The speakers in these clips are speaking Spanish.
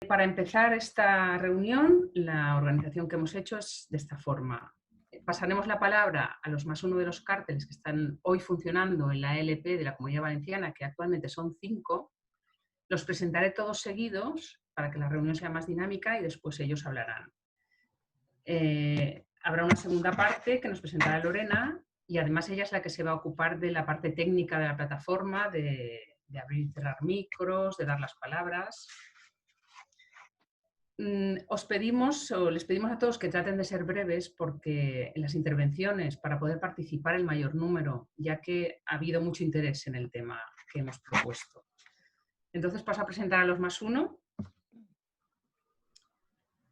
Para empezar esta reunión, la organización que hemos hecho es de esta forma. Pasaremos la palabra a los +1 de los cárteles que están hoy funcionando en la ALP de la Comunidad Valenciana, que actualmente son 5. Los presentaré todos seguidos para que la reunión sea más dinámica y después ellos hablarán. Habrá una segunda parte que nos presentará Lorena y además ella es la que se va a ocupar de la parte técnica de la plataforma, de abrir y cerrar micros, de dar las palabras. Les pedimos a todos que traten de ser breves porque en las intervenciones, para poder participar el mayor número, ya que ha habido mucho interés en el tema que hemos propuesto. Entonces paso a presentar a los +1.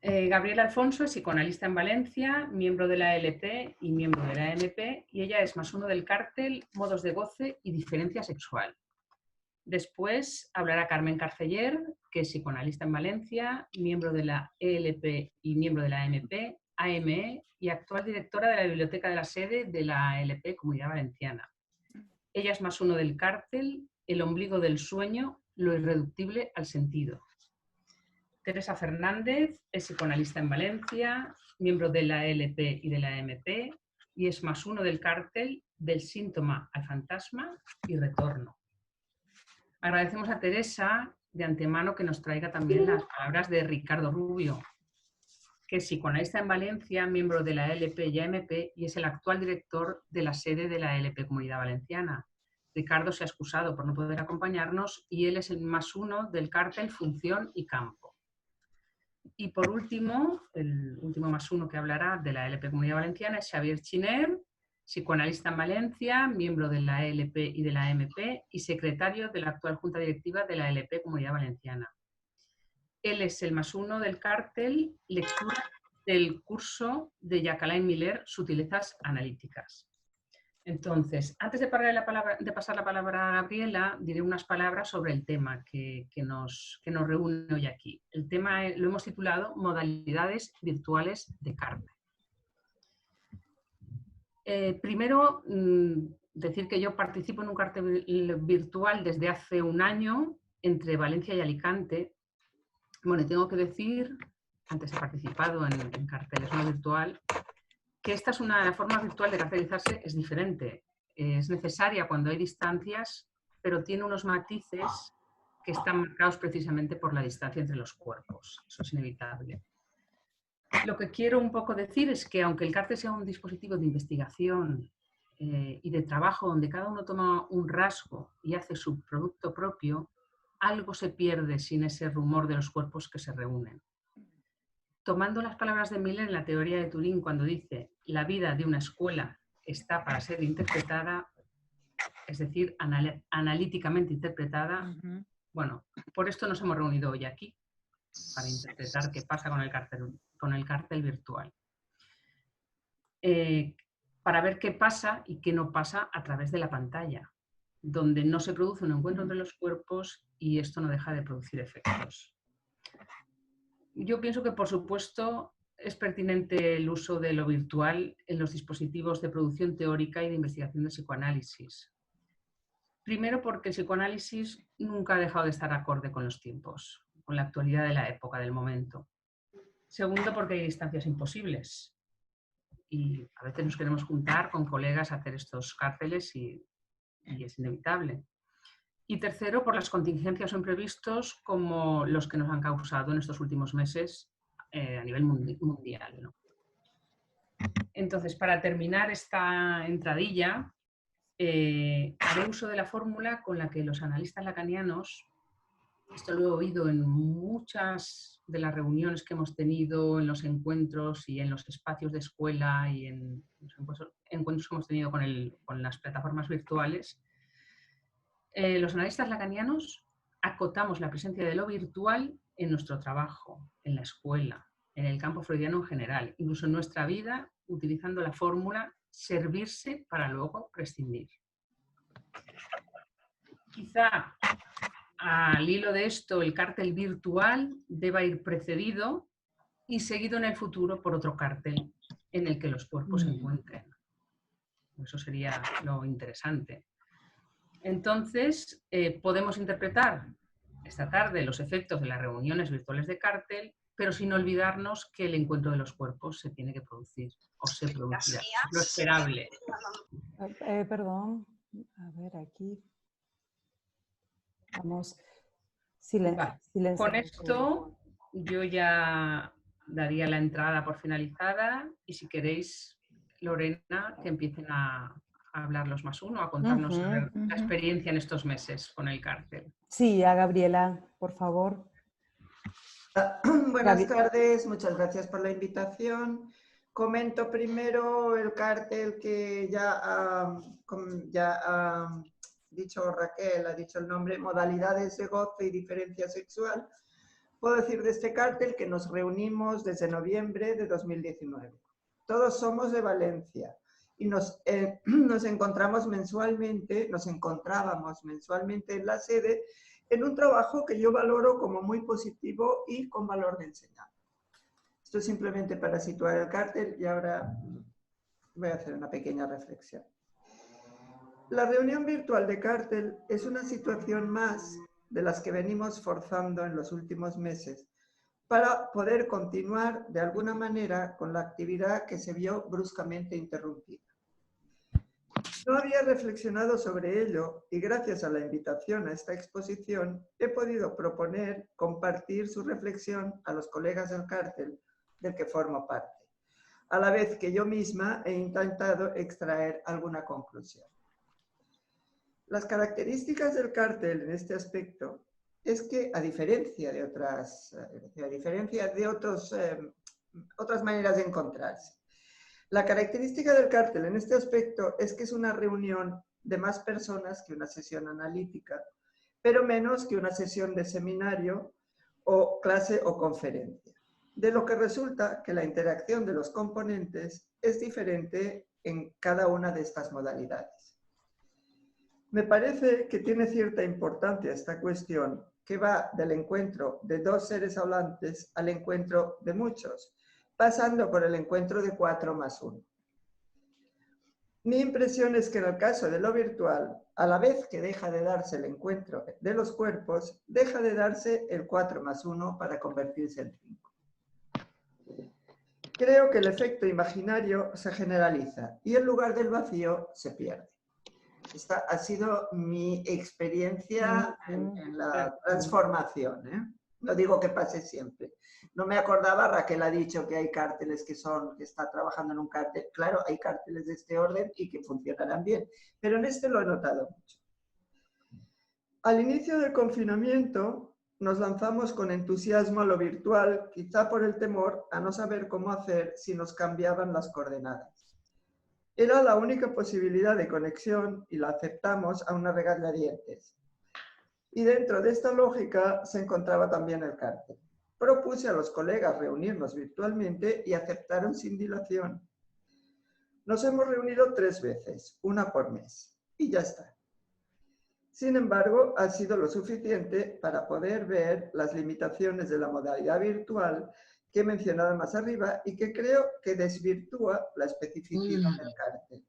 Gabriela Alfonso es psicoanalista en Valencia, miembro de la ALP y miembro de la AMP, y ella es +1 del cártel Modos de Goce y Diferencia Sexual. Después hablará Carmen Carceller, que es psicoanalista en Valencia, miembro de la ELP y miembro de la AMP, AME y actual directora de la Biblioteca de la Sede de la ALP Comunidad Valenciana. Ella es +1 del cártel, El ombligo del sueño, lo irreductible al sentido. Teresa Fernández es psicoanalista en Valencia, miembro de la ELP y de la AMP y es +1 del cártel Del síntoma al fantasma y retorno. Agradecemos a Teresa de antemano que nos traiga también las palabras de Ricardo Rubio, que es psicoanalista en Valencia, miembro de la LP y AMP y es el actual director de la sede de la LP Comunidad Valenciana. Ricardo se ha excusado por no poder acompañarnos y él es el +1 del cártel Función y Campo. Y por último, el último +1 que hablará de la LP Comunidad Valenciana es Xavier Chiner, psicoanalista en Valencia, miembro de la ELP y de la AMP y secretario de la actual Junta Directiva de la ELP Comunidad Valenciana. Él es el +1 del cártel Lectura del curso de Jacqueline Miller, Sutilezas Analíticas. Entonces, antes de pasar la palabra a Gabriela, diré unas palabras sobre el tema que nos reúne hoy aquí. El tema lo hemos titulado Modalidades virtuales de cártel. Primero, decir que yo participo en un cártel virtual desde hace un año entre Valencia y Alicante. Bueno, tengo que decir, antes he participado en carteles no virtual, que esta es la forma virtual de cartelizarse es diferente. Es necesaria cuando hay distancias, pero tiene unos matices que están marcados precisamente por la distancia entre los cuerpos. Eso es inevitable. Lo que quiero un poco decir es que aunque el cártel sea un dispositivo de investigación y de trabajo donde cada uno toma un rasgo y hace su producto propio, algo se pierde sin ese rumor de los cuerpos que se reúnen. Tomando las palabras de Miller en la teoría de Turing cuando dice la vida de una escuela está para ser interpretada, es decir, analíticamente interpretada, bueno, por esto nos hemos reunido hoy aquí, para interpretar qué pasa con el cártel virtual. Para ver qué pasa y qué no pasa a través de la pantalla, donde no se produce un encuentro entre los cuerpos y esto no deja de producir efectos. Yo pienso que, por supuesto, es pertinente el uso de lo virtual en los dispositivos de producción teórica y de investigación de psicoanálisis. Primero, porque el psicoanálisis nunca ha dejado de estar acorde con los tiempos, con la actualidad de la época, del momento. Segundo, porque hay distancias imposibles. Y a veces nos queremos juntar con colegas a hacer estos cárteles y es inevitable. Y tercero, por las contingencias o imprevistos como los que nos han causado en estos últimos meses a nivel mundial, ¿no? Entonces, para terminar esta entradilla, haré uso de la fórmula con la que los analistas lacanianos, esto lo he oído en muchas de las reuniones que hemos tenido, en los encuentros y en los espacios de escuela y en los encuentros que hemos tenido con las plataformas virtuales. Los analistas lacanianos acotamos la presencia de lo virtual en nuestro trabajo, en la escuela, en el campo freudiano en general, incluso en nuestra vida, utilizando la fórmula servirse para luego prescindir. Quizá al hilo de esto el cártel virtual deba ir precedido y seguido en el futuro por otro cártel en el que los cuerpos se encuentren. Eso sería lo interesante. Entonces, podemos interpretar esta tarde los efectos de las reuniones virtuales de cártel, pero sin olvidarnos que el encuentro de los cuerpos se tiene que producir o se producirá. Es lo esperable. Perdón, a ver aquí. Vamos, Vale. silencio. Con esto yo ya daría la entrada por finalizada y si queréis, Lorena, que empiecen a hablar los más uno, a contarnos sobre la experiencia en estos meses con el cártel. Sí, a Gabriela, por favor. Buenas tardes, muchas gracias por la invitación. Comento primero el cártel que ya ha dicho Raquel, ha dicho el nombre, modalidades de goce y diferencia sexual. Puedo decir de este cártel que nos reunimos desde noviembre de 2019. Todos somos de Valencia y nos encontrábamos mensualmente en la sede en un trabajo que yo valoro como muy positivo y con valor de enseñanza. Esto es simplemente para situar el cártel y ahora voy a hacer una pequeña reflexión. La reunión virtual de cártel es una situación más de las que venimos forzando en los últimos meses para poder continuar de alguna manera con la actividad que se vio bruscamente interrumpida. No había reflexionado sobre ello y gracias a la invitación a esta exposición he podido proponer compartir su reflexión a los colegas del cártel del que formo parte, a la vez que yo misma he intentado extraer alguna conclusión. Las características del cártel en este aspecto es que, a diferencia de otras maneras de encontrarse, la característica del cártel en este aspecto es que es una reunión de más personas que una sesión analítica, pero menos que una sesión de seminario o clase o conferencia. De lo que resulta que la interacción de los componentes es diferente en cada una de estas modalidades. Me parece que tiene cierta importancia esta cuestión, que va del encuentro de dos seres hablantes al encuentro de muchos, pasando por el encuentro de 4 más 1. Mi impresión es que en el caso de lo virtual, a la vez que deja de darse el encuentro de los cuerpos, deja de darse el 4 más 1 para convertirse en 5. Creo que el efecto imaginario se generaliza y en lugar del vacío se pierde. Esta ha sido mi experiencia en la transformación, ¿eh? No digo que pase siempre. No me acordaba, Raquel ha dicho que hay cárteles que está trabajando en un cártel. Claro, hay cárteles de este orden y que funcionarán bien, pero en este lo he notado mucho. Al inicio del confinamiento nos lanzamos con entusiasmo a lo virtual, quizá por el temor a no saber cómo hacer si nos cambiaban las coordenadas. Era la única posibilidad de conexión y la aceptamos a una regañadientes. Y dentro de esta lógica se encontraba también el cártel. Propuse a los colegas reunirnos virtualmente y aceptaron sin dilación. Nos hemos reunido 3 veces, una por mes, y ya está. Sin embargo, ha sido lo suficiente para poder ver las limitaciones de la modalidad virtual que he mencionado más arriba y que creo que desvirtúa la especificidad del cártel.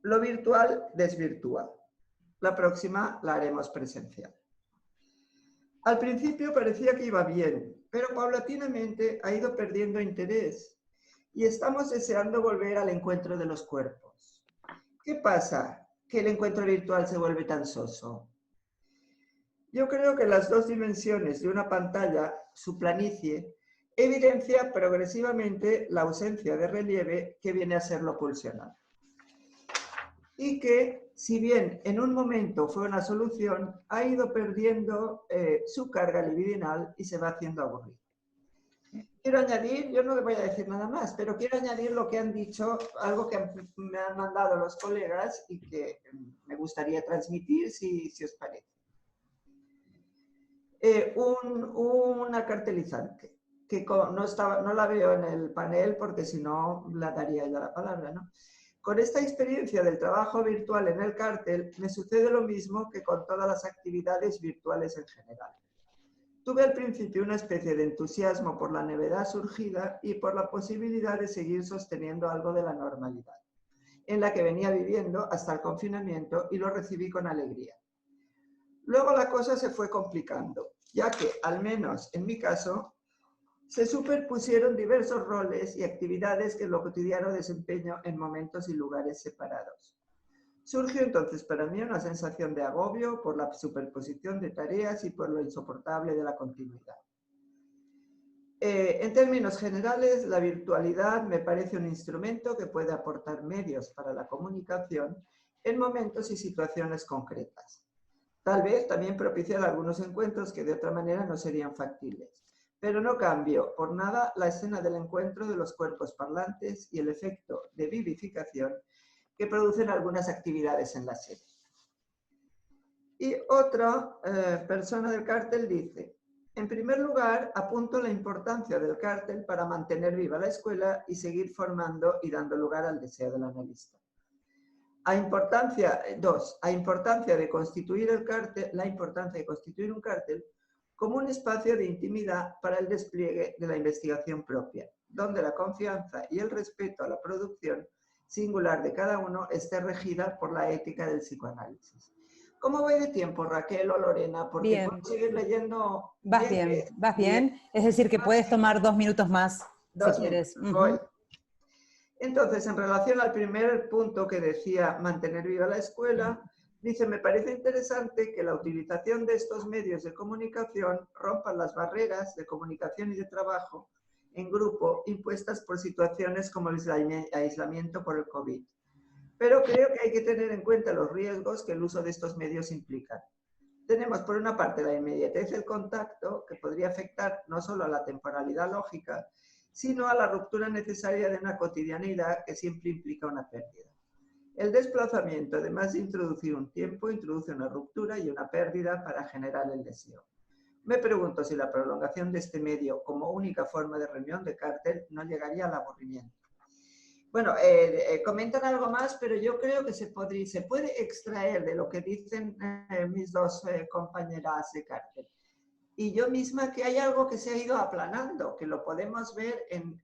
Lo virtual desvirtúa. La próxima la haremos presencial. Al principio parecía que iba bien, pero paulatinamente ha ido perdiendo interés y estamos deseando volver al encuentro de los cuerpos. ¿Qué pasa que el encuentro virtual se vuelve tan soso? Yo creo que las 2 dimensiones de una pantalla, su planicie, evidencia progresivamente la ausencia de relieve que viene a ser lo pulsional. Y que, si bien en un momento fue una solución, ha ido perdiendo su carga libidinal y se va haciendo aburrido. Quiero añadir, yo no le voy a decir nada más, pero quiero añadir lo que han dicho, algo que me han mandado los colegas y que me gustaría transmitir si os parece. Una cartelizante, que no la veo en el panel porque si no la daría ya la palabra, ¿no? Con esta experiencia del trabajo virtual en el cártel, me sucede lo mismo que con todas las actividades virtuales en general. Tuve al principio una especie de entusiasmo por la novedad surgida y por la posibilidad de seguir sosteniendo algo de la normalidad, en la que venía viviendo hasta el confinamiento y lo recibí con alegría. Luego la cosa se fue complicando, ya que, al menos en mi caso, se superpusieron diversos roles y actividades que en lo cotidiano desempeño en momentos y lugares separados. Surgió entonces para mí una sensación de agobio por la superposición de tareas y por lo insoportable de la continuidad. En términos generales, la virtualidad me parece un instrumento que puede aportar medios para la comunicación en momentos y situaciones concretas. Tal vez también propiciar algunos encuentros que de otra manera no serían factibles, pero no cambio por nada la escena del encuentro de los cuerpos parlantes y el efecto de vivificación que producen algunas actividades en la sede. Y otra persona del cártel dice: en primer lugar, apunto la importancia del cártel para mantener viva la escuela y seguir formando y dando lugar al deseo del analista. A importancia de constituir el cártel, la importancia de constituir un cártel como un espacio de intimidad para el despliegue de la investigación propia, donde la confianza y el respeto a la producción singular de cada uno esté regida por la ética del psicoanálisis. ¿Cómo voy de tiempo, Raquel o Lorena? Porque Bien. puedo seguir leyendo. Vas bien, vas bien. Es decir, que puedes tomar 2 minutos más, si quieres. Voy. Entonces, en relación al primer punto que decía mantener viva la escuela, dice: me parece interesante que la utilización de estos medios de comunicación rompan las barreras de comunicación y de trabajo en grupo impuestas por situaciones como el aislamiento por el COVID. Pero creo que hay que tener en cuenta los riesgos que el uso de estos medios implica. Tenemos, por una parte, la inmediatez del contacto, que podría afectar no solo a la temporalidad lógica, sino a la ruptura necesaria de una cotidianeidad que siempre implica una pérdida. El desplazamiento, además de introducir un tiempo, introduce una ruptura y una pérdida para generar el deseo. Me pregunto si la prolongación de este medio como única forma de reunión de cártel no llegaría al aburrimiento. Bueno, comentan algo más, pero yo creo que se puede extraer de lo que dicen mis dos compañeras de cártel. Y yo misma, que hay algo que se ha ido aplanando, que lo podemos ver en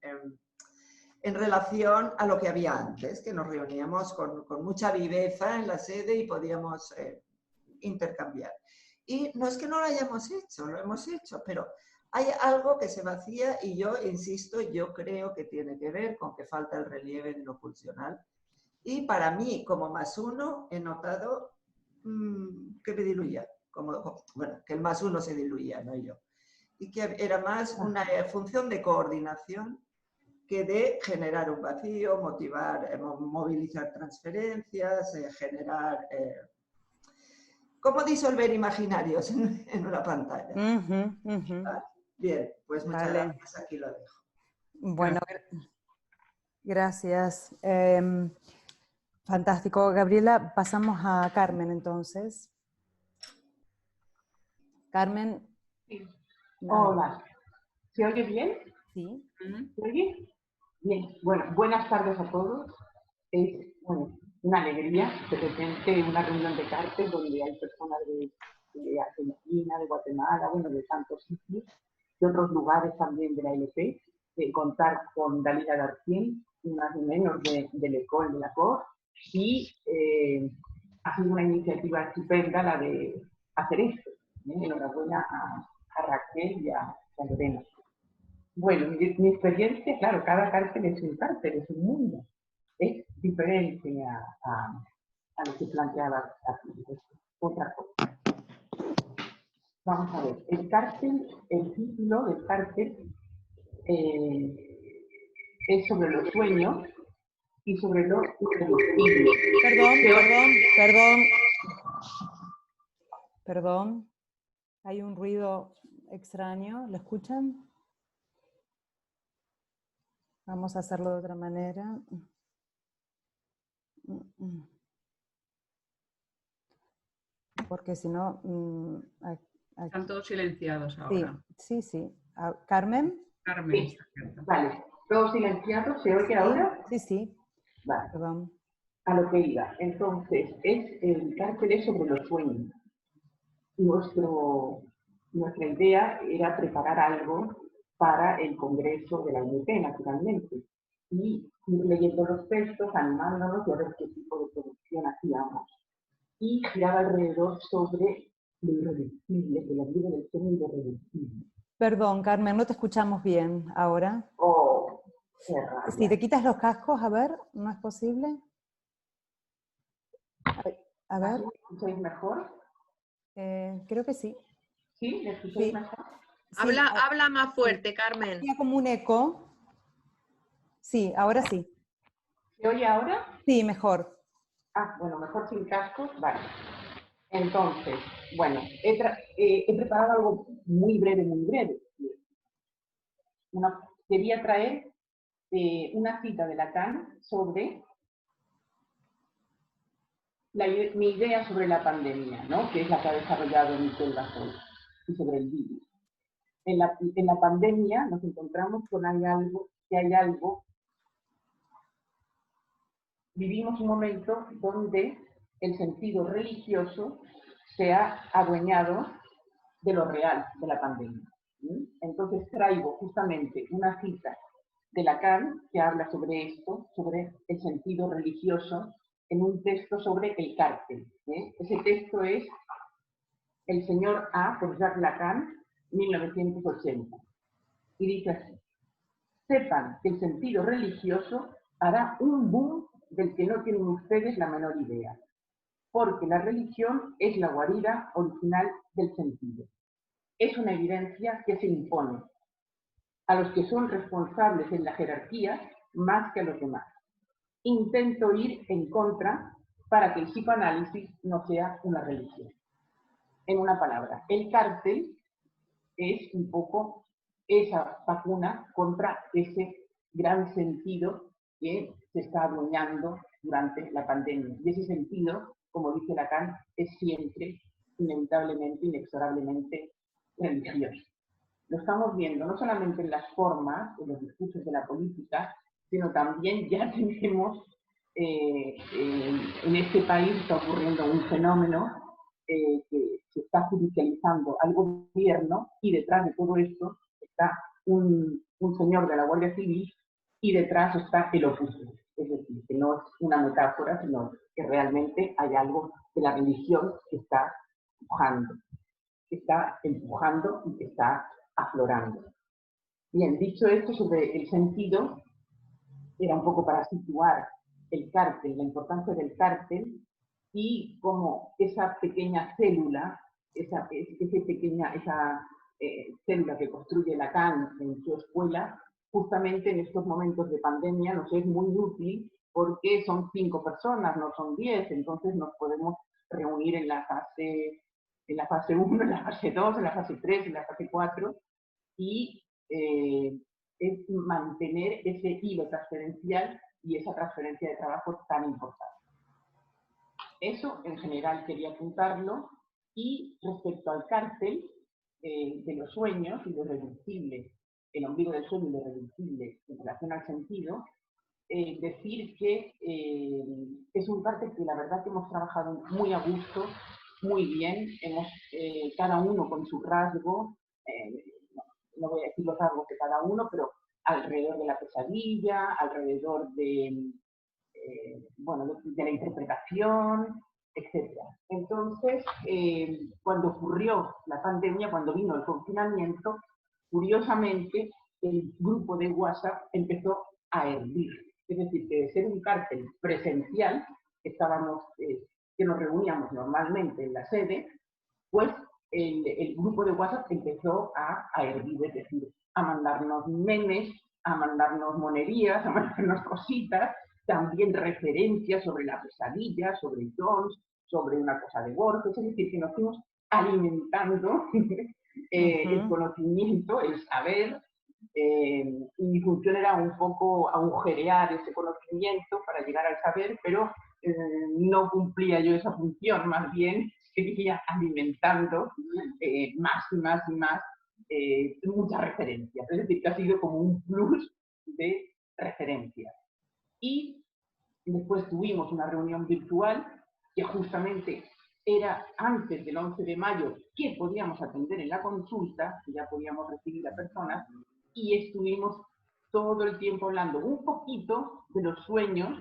relación a lo que había antes, que nos reuníamos con mucha viveza en la sede y podíamos intercambiar. Y no es que no lo hayamos hecho, lo hemos hecho, pero hay algo que se vacía y yo insisto, yo creo que tiene que ver con que falta el relieve de lo pulsional. Y para mí, como +1, he notado que me diluía. Bueno, que el +1 se diluía, no yo. Y que era más una función de coordinación que de generar un vacío, movilizar transferencias, generar... ¿Cómo disolver imaginarios en una pantalla? Bien, pues muchas gracias, aquí lo dejo. Bueno, gracias. Fantástico. Gabriela, pasamos a Carmen entonces. Carmen. Sí. Hola. ¿Se oye bien? Sí. ¿Se oye? Bien. Bueno, buenas tardes a todos. Es una alegría de repente una reunión de cártel donde hay personas de Argentina, de Guatemala, bueno, de tantos sitios, de otros lugares también de la LP, contar con Dalila García, más o menos del Ecole de la COR, y ha sido una iniciativa estupenda la de hacer esto. Enhorabuena a Raquel y a Lorena. Bueno, mi experiencia, claro, cada cárcel es un mundo. Es diferente a lo que planteaba otra cosa. Vamos a ver, el título del cárcel es sobre los sueños y sobre lo irreductible. Perdón. Hay un ruido extraño. ¿Lo escuchan? Vamos a hacerlo de otra manera. Porque si no... Están todos silenciados ahora. Sí. ¿Carmen? Carmen. Sí. Vale. ¿Todos silenciados? ¿Se oye ahora? Sí. Vale. Perdón. A lo que iba. Entonces, el cárcel es sobre los sueños. Nuestra idea era preparar algo para el congreso de la UNP, naturalmente. Y leyendo los textos, animándonos y a ver qué tipo de producción hacíamos. Y giraba alrededor sobre lo irreductible, el ombligo del sueño irreductible. Perdón, Carmen, no te escuchamos bien ahora. Oh, qué rabia. Si te quitas los cascos, a ver, ¿no es posible? A ver, ¿Me escucháis mejor? creo que sí. ¿Sí? ¿Me escucháis Sí. mejor? Sí, Habla más fuerte, Carmen. había como un eco. Sí, ahora sí. ¿Se oye ahora? Sí, mejor. Ah, bueno, mejor sin cascos, vale. Entonces, bueno, he preparado algo muy breve, muy breve. Quería traer una cita de Lacan sobre mi idea sobre la pandemia, ¿no? Que es la que ha desarrollado Miquel Basol, y sobre el virus. En la pandemia nos encontramos con que hay algo, vivimos un momento donde el sentido religioso se ha adueñado de lo real de la pandemia. ¿Sí? Entonces traigo justamente una cita de Lacan que habla sobre esto, sobre el sentido religioso, en un texto sobre el cárcel. Ese texto es El señor A, por Jacques Lacan, 1980. Y dice así: sepan que el sentido religioso hará un boom del que no tienen ustedes la menor idea, porque la religión es la guarida original del sentido. Es una evidencia que se impone a los que son responsables en la jerarquía más que a los demás. Intento ir en contra para que el psicoanálisis no sea una religión. En una palabra, el cárcel es un poco esa vacuna contra ese gran sentido que se está adueñando durante la pandemia. Y ese sentido, como dice Lacan, es siempre, inevitablemente, inexorablemente religioso. Lo estamos viendo no solamente en las formas, en los discursos de la política, sino también ya tenemos en este país está ocurriendo un fenómeno que se está judicializando al gobierno, y detrás de todo esto está un señor de la Guardia Civil y detrás está el Opus Dei. Es decir, que no es una metáfora, sino que realmente hay algo de la religión que está empujando y que está aflorando. Bien, dicho esto sobre el sentido, era un poco para situar el cártel, la importancia del cártel, y cómo esa pequeña célula, esa célula que construye Lacan en su escuela, justamente en estos momentos de pandemia nos es muy útil porque son 5 personas, no son 10, entonces nos podemos reunir en la fase 1, en la fase 2, en la fase 3, en la fase 4, y es mantener ese hilo transferencial y esa transferencia de trabajo tan importante. Eso en general quería apuntarlo. Y respecto al cártel de los sueños y lo irreductible, el ombligo del sueño y lo irreductible en relación al sentido, decir que es un cártel que la verdad que hemos trabajado muy a gusto, muy bien, cada uno con su rasgo, no voy a decir los rasgos de cada uno, pero alrededor de la pesadilla, alrededor de la interpretación, etc. Entonces, cuando ocurrió la pandemia, cuando vino el confinamiento, curiosamente, el grupo de WhatsApp empezó a hervir. Es decir, que de ser un cártel presencial, que nos reuníamos normalmente en la sede, pues el grupo de WhatsApp empezó a hervir, es decir, a mandarnos memes, a mandarnos monerías, a mandarnos cositas, también referencias sobre la pesadilla, sobre Jones, sobre una cosa de Borges, es decir, que nos fuimos alimentando el conocimiento, el saber, y mi función era un poco agujerear ese conocimiento para llegar al saber, pero no cumplía yo esa función, más bien seguía alimentando más y más y más muchas referencias. Es decir, que ha sido como un plus de referencias. Y después tuvimos una reunión virtual que justamente era antes del 11 de mayo, que podíamos atender en la consulta, que ya podíamos recibir a personas, y estuvimos todo el tiempo hablando un poquito de los sueños,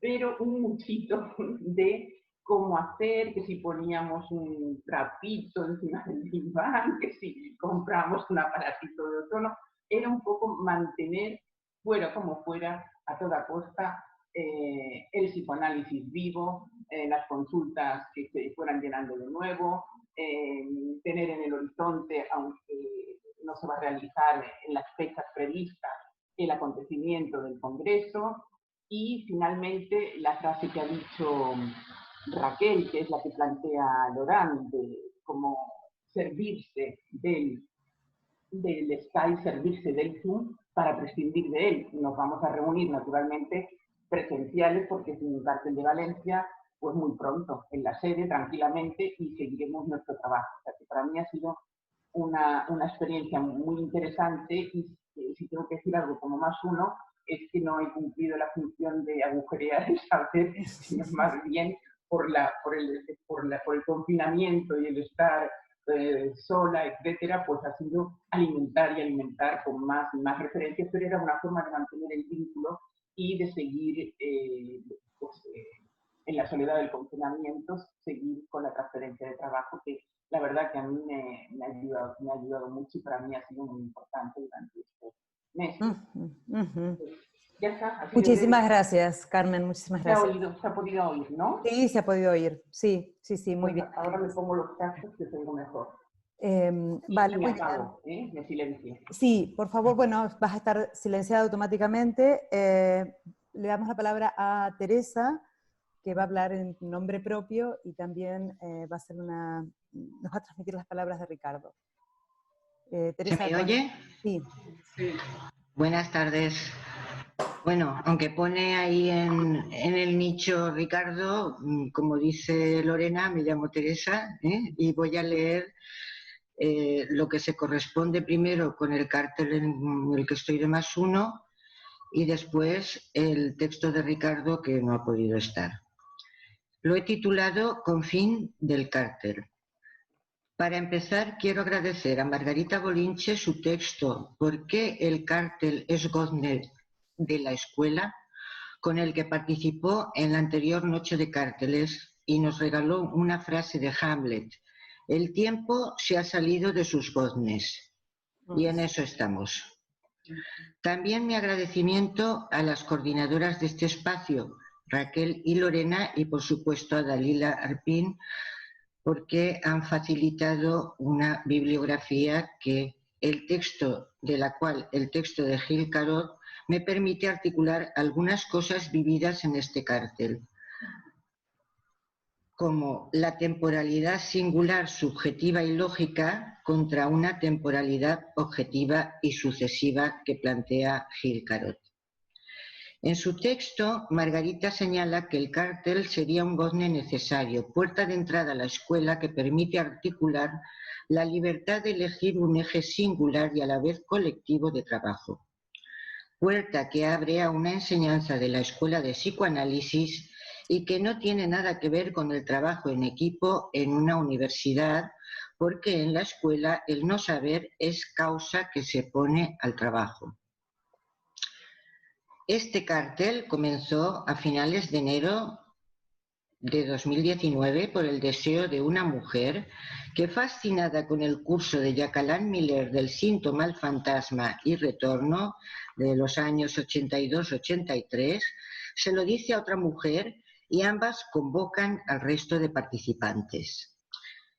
pero un muchito de cómo hacer, que si poníamos un trapito encima del diván, que si compramos un aparatito de ozono. Era un poco mantener, fuera como fuera, a toda costa, el psicoanálisis vivo, las consultas que se fueran llenando de nuevo, tener en el horizonte, aunque no se va a realizar en las fechas previstas, el acontecimiento del Congreso. Y finalmente la frase que ha dicho Raquel, que es la que plantea Lorán, de cómo servirse del Skype, servirse del Zoom para prescindir de él. Nos vamos a reunir naturalmente presenciales, porque es un cartel de Valencia, pues muy pronto, en la sede, tranquilamente, y seguiremos nuestro trabajo. O sea, que para mí ha sido una experiencia muy interesante, y si tengo que decir algo como más uno, es que no he cumplido la función de agujerear el saber, sino más bien por el confinamiento y el estar sola, etcétera, pues ha sido alimentar y alimentar con más referencias, pero era una forma de mantener el vínculo y de seguir en la soledad del confinamiento, seguir con la transferencia de trabajo, que la verdad que a mí me ha ayudado mucho, y para mí ha sido muy importante durante estos meses. Ya está. Muchísimas gracias, Carmen, muchísimas gracias. Se ha podido oír, ¿no? Sí, se ha podido oír. Sí, muy bien. Ahora me pongo los cascos, que tengo mejor. Vale, me apago, me silencio. Sí, por favor, bueno, vas a estar silenciada automáticamente. Le damos la palabra a Teresa, que va a hablar en nombre propio, y también nos va a transmitir las palabras de Ricardo. Teresa, ¿Se me oye? Sí. Buenas tardes. Bueno, aunque pone ahí en el nicho Ricardo, como dice Lorena, me llamo Teresa, y voy a leer lo que se corresponde primero con el cartel en el que estoy de +1, y después el texto de Ricardo, que no ha podido estar. Lo he titulado Con fin del cartel. Para empezar, quiero agradecer a Margarita Bolinche su texto ¿Por qué el cartel es gozne de la escuela?, con el que participó en la anterior noche de carteles, y nos regaló una frase de Hamlet: el tiempo se ha salido de sus goznes, y en eso estamos. También mi agradecimiento a las coordinadoras de este espacio, Raquel y Lorena, y por supuesto a Dalila Arpín, porque han facilitado una bibliografía de la cual el texto de Gil Carod me permite articular algunas cosas vividas en este cartel, como la temporalidad singular, subjetiva y lógica contra una temporalidad objetiva y sucesiva que plantea Gil Carod. En su texto, Margarita señala que el cartel sería un gozne necesario, puerta de entrada a la escuela que permite articular la libertad de elegir un eje singular y a la vez colectivo de trabajo. Puerta que abre a una enseñanza de la escuela de psicoanálisis y que no tiene nada que ver con el trabajo en equipo en una universidad, porque en la escuela el no saber es causa que se pone al trabajo. Este cartel comenzó a finales de enero de 2019 por el deseo de una mujer que, fascinada con el curso de Jacqueline Miller del síntoma al fantasma y retorno de los años 82-83, se lo dice a otra mujer, y ambas convocan al resto de participantes.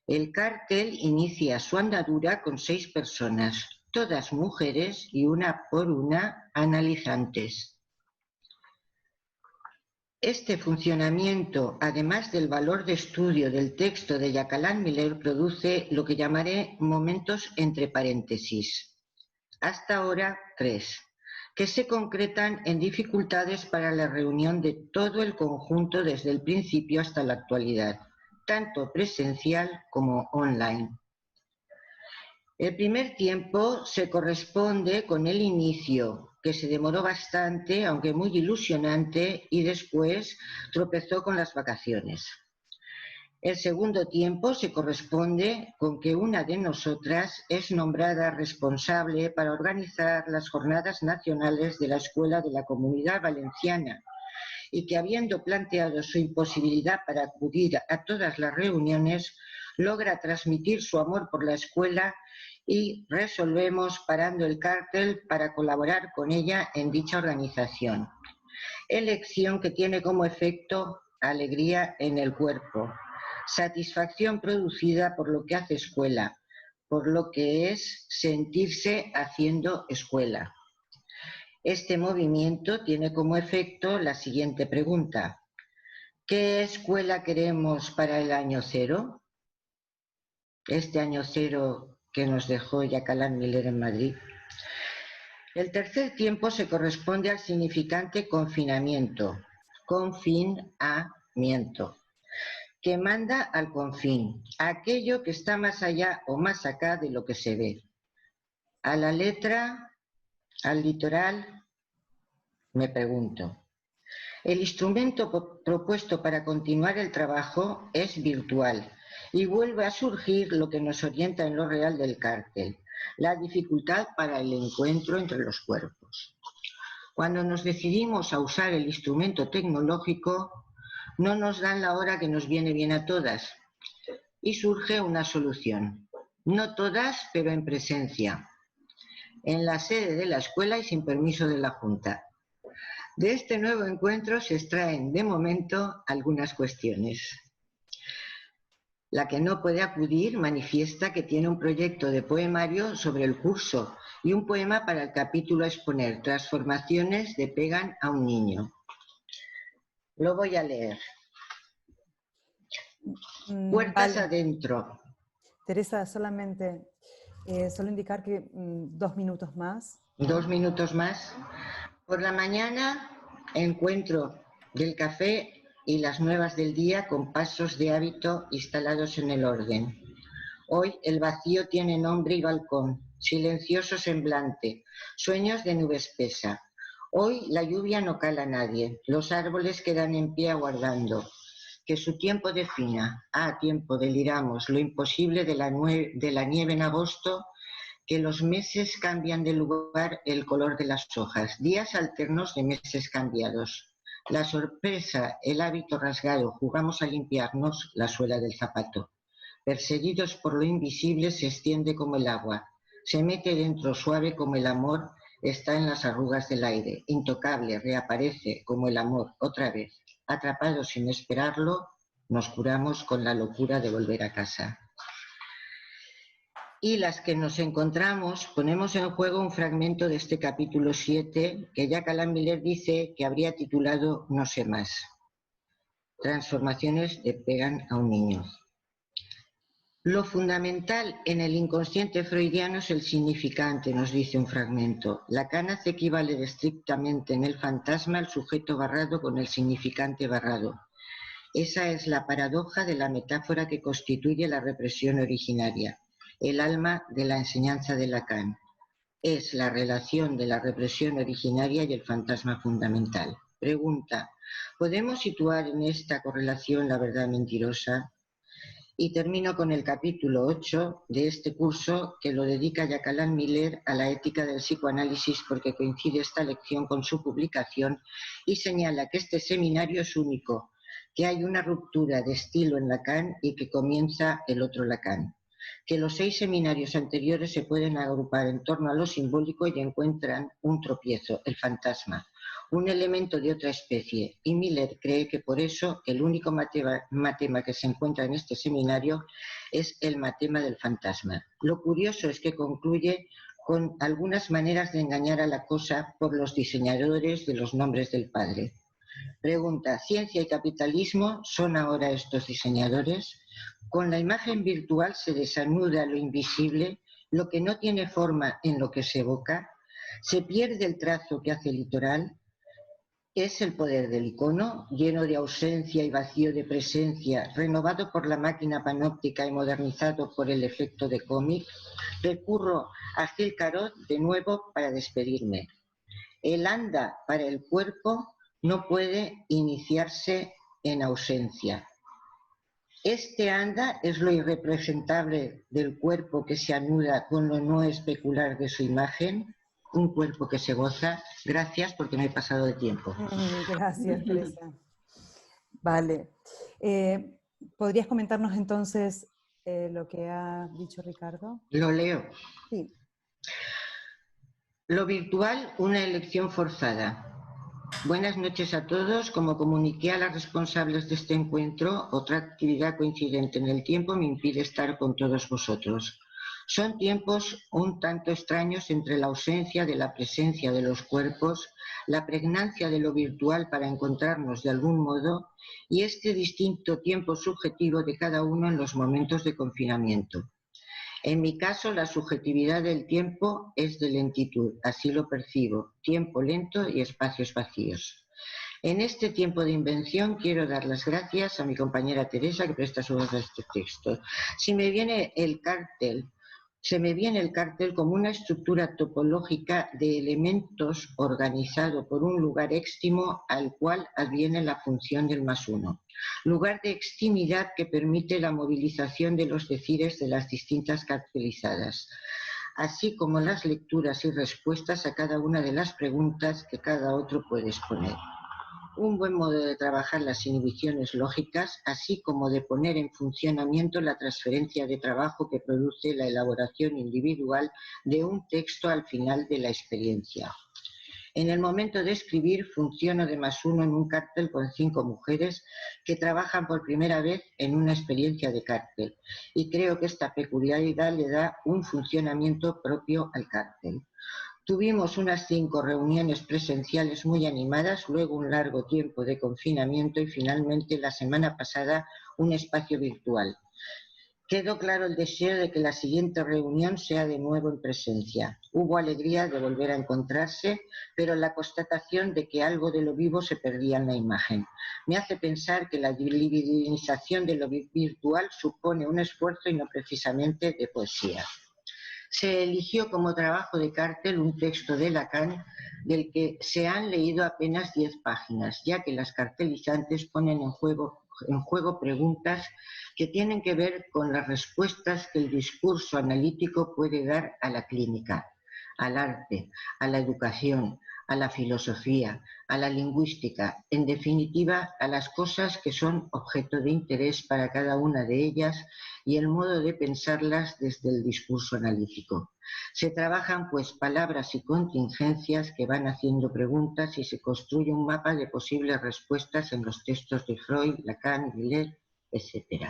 El cartel inicia su andadura con 6 personas, todas mujeres y una por una analizantes. Este funcionamiento, además del valor de estudio del texto de Jacqueline Miller, produce lo que llamaré momentos entre paréntesis. Hasta ahora 3, que se concretan en dificultades para la reunión de todo el conjunto desde el principio hasta la actualidad, tanto presencial como online. El primer tiempo se corresponde con el inicio, que se demoró bastante, aunque muy ilusionante, y después tropezó con las vacaciones. El segundo tiempo se corresponde con que una de nosotras es nombrada responsable para organizar las jornadas nacionales de la Escuela de la Comunidad Valenciana, y que, habiendo planteado su imposibilidad para acudir a todas las reuniones, logra transmitir su amor por la escuela y resolvemos parando el cártel para colaborar con ella en dicha organización. Elección que tiene como efecto alegría en el cuerpo, satisfacción producida por lo que hace escuela, por lo que es sentirse haciendo escuela. Este movimiento tiene como efecto la siguiente pregunta: ¿qué escuela queremos para el año cero? Este año cero que nos dejó Jacqueline Miller en Madrid. El tercer tiempo se corresponde al significante confinamiento, que manda al confín, a aquello que está más allá o más acá de lo que se ve. A la letra, al litoral, me pregunto. El instrumento propuesto para continuar el trabajo es virtual y vuelve a surgir lo que nos orienta en lo real del cártel, la dificultad para el encuentro entre los cuerpos. Cuando nos decidimos a usar el instrumento tecnológico, no nos dan la hora que nos viene bien a todas y surge una solución. No todas, pero en presencia, en la sede de la escuela y sin permiso de la Junta. De este nuevo encuentro se extraen, de momento, algunas cuestiones. La que no puede acudir manifiesta que tiene un proyecto de poemario sobre el curso y un poema para el capítulo a exponer, transformaciones de Pegan a un niño. Lo voy a leer. Puertas Vale. adentro. Teresa, solamente solo indicar que 2 minutos más. 2 minutos más. Por la mañana, encuentro del café y las nuevas del día con pasos de hábito instalados en el orden. Hoy el vacío tiene nombre y balcón, silencioso semblante, sueños de nube espesa. Hoy la lluvia no cala a nadie, los árboles quedan en pie aguardando. Que su tiempo defina. Tiempo, deliramos, lo imposible de la nieve en agosto, que los meses cambian de lugar el color de las hojas, días alternos de meses cambiados. La sorpresa, el hábito rasgado, jugamos a limpiarnos la suela del zapato. Perseguidos por lo invisible se extiende como el agua, se mete dentro suave como el amor, está en las arrugas del aire, intocable, reaparece como el amor otra vez. Atrapados sin esperarlo, nos curamos con la locura de volver a casa. Y las que nos encontramos, ponemos en juego un fragmento de este capítulo 7 que Jacqueline Miller dice que habría titulado No sé más. Transformaciones de Pegan a un niño. Lo fundamental en el inconsciente freudiano es el significante, nos dice un fragmento. Lacan hace equivaler estrictamente en el fantasma al sujeto barrado con el significante barrado. Esa es la paradoja de la metáfora que constituye la represión originaria, el alma de la enseñanza de Lacan. Es la relación de la represión originaria y el fantasma fundamental. Pregunta: ¿podemos situar en esta correlación la verdad mentirosa? Y termino con el capítulo 8 de este curso que lo dedica Jacqueline Miller a la ética del psicoanálisis porque coincide esta lección con su publicación y señala que este seminario es único, que hay una ruptura de estilo en Lacan y que comienza el otro Lacan, que los 6 seminarios anteriores se pueden agrupar en torno a lo simbólico y encuentran un tropiezo, el fantasma, un elemento de otra especie, y Miller cree que por eso el único matema que se encuentra en este seminario es el matema del fantasma. Lo curioso es que concluye con algunas maneras de engañar a la cosa por los diseñadores de los nombres del padre. Pregunta: ¿ciencia y capitalismo son ahora estos diseñadores? Con la imagen virtual se desanuda lo invisible, lo que no tiene forma en lo que se evoca, se pierde el trazo que hace litoral. Es el poder del icono, lleno de ausencia y vacío de presencia, renovado por la máquina panóptica y modernizado por el efecto de cómic. Recurro a Gil Carot de nuevo para despedirme. El anda para el cuerpo no puede iniciarse en ausencia. Este anda es lo irrepresentable del cuerpo que se anuda con lo no especular de su imagen. un cuerpo que se goza. Gracias porque me he pasado de tiempo. Gracias, Teresa. Vale. ¿Podrías comentarnos entonces lo que ha dicho Ricardo? Lo leo. Sí. Lo virtual, una elección forzada. Buenas noches a todos. Como comuniqué a las responsables de este encuentro, otra actividad coincidente en el tiempo me impide estar con todos vosotros. Son tiempos un tanto extraños entre la ausencia de la presencia de los cuerpos, la pregnancia de lo virtual para encontrarnos de algún modo y este distinto tiempo subjetivo de cada uno en los momentos de confinamiento. En mi caso, la subjetividad del tiempo es de lentitud, así lo percibo, tiempo lento y espacios vacíos. En este tiempo de invención quiero dar las gracias a mi compañera Teresa que presta su voz a este texto. Se me viene el cártel como una estructura topológica de elementos organizado por un lugar extimo al cual adviene la función del +1. Lugar de extimidad que permite la movilización de los decires de las distintas cartelizadas, así como las lecturas y respuestas a cada una de las preguntas que cada otro puede exponer. Un buen modo de trabajar las inhibiciones lógicas, así como de poner en funcionamiento la transferencia de trabajo que produce la elaboración individual de un texto al final de la experiencia. En el momento de escribir funciono de +1 en un cártel con 5 mujeres que trabajan por primera vez en una experiencia de cártel y creo que esta peculiaridad le da un funcionamiento propio al cártel. Tuvimos unas 5 reuniones presenciales muy animadas, luego un largo tiempo de confinamiento y finalmente la semana pasada un espacio virtual. Quedó claro el deseo de que la siguiente reunión sea de nuevo en presencia. Hubo alegría de volver a encontrarse, pero la constatación de que algo de lo vivo se perdía en la imagen. Me hace pensar que la divinización de lo virtual supone un esfuerzo y no precisamente de poesía. Se eligió como trabajo de cártel un texto de Lacan del que se han leído apenas 10 páginas, ya que las cartelizantes ponen en juego preguntas que tienen que ver con las respuestas que el discurso analítico puede dar a la clínica, al arte, a la educación, a la filosofía, a la lingüística, en definitiva, a las cosas que son objeto de interés para cada una de ellas y el modo de pensarlas desde el discurso analítico. Se trabajan pues palabras y contingencias que van haciendo preguntas y se construye un mapa de posibles respuestas en los textos de Freud, Lacan, Guillet, etc.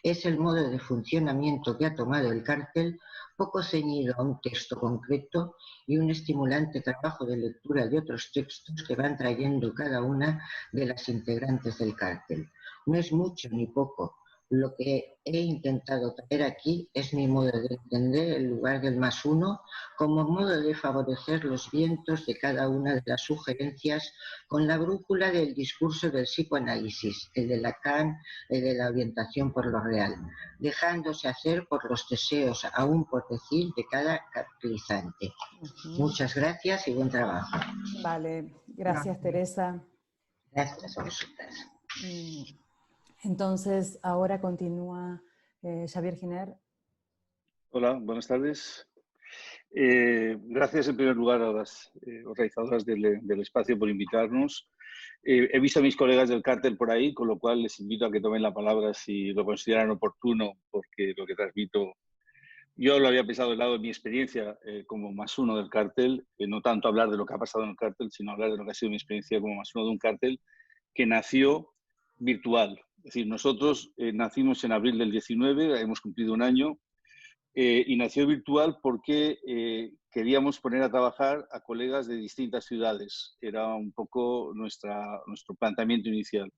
Es el modo de funcionamiento que ha tomado el cártel, poco ceñido a un texto concreto y un estimulante trabajo de lectura de otros textos que van trayendo cada una de las integrantes del cártel. No es mucho ni poco. Lo que he intentado traer aquí es mi modo de entender el lugar del +1 como modo de favorecer los vientos de cada una de las sugerencias con la brújula del discurso del psicoanálisis, el de Lacan, el de la orientación por lo real, dejándose hacer por los deseos aún por decir de cada cartelizante. Muchas gracias y buen trabajo. Vale, gracias Teresa. Gracias a vosotras. Entonces, ahora continúa Xavier Giner. Hola, buenas tardes. Gracias en primer lugar a las organizadoras del espacio por invitarnos. He visto a mis colegas del cártel por ahí, con lo cual les invito a que tomen la palabra si lo consideran oportuno, porque lo que transmito, yo lo había pensado del lado de mi experiencia como +1 del cártel, no tanto hablar de lo que ha pasado en el cártel, sino hablar de lo que ha sido mi experiencia como +1 de un cártel que nació virtual. Es decir, nosotros nacimos en abril del 19, hemos cumplido un año, y nació virtual porque queríamos poner a trabajar a colegas de distintas ciudades. Era un poco nuestro planteamiento inicial.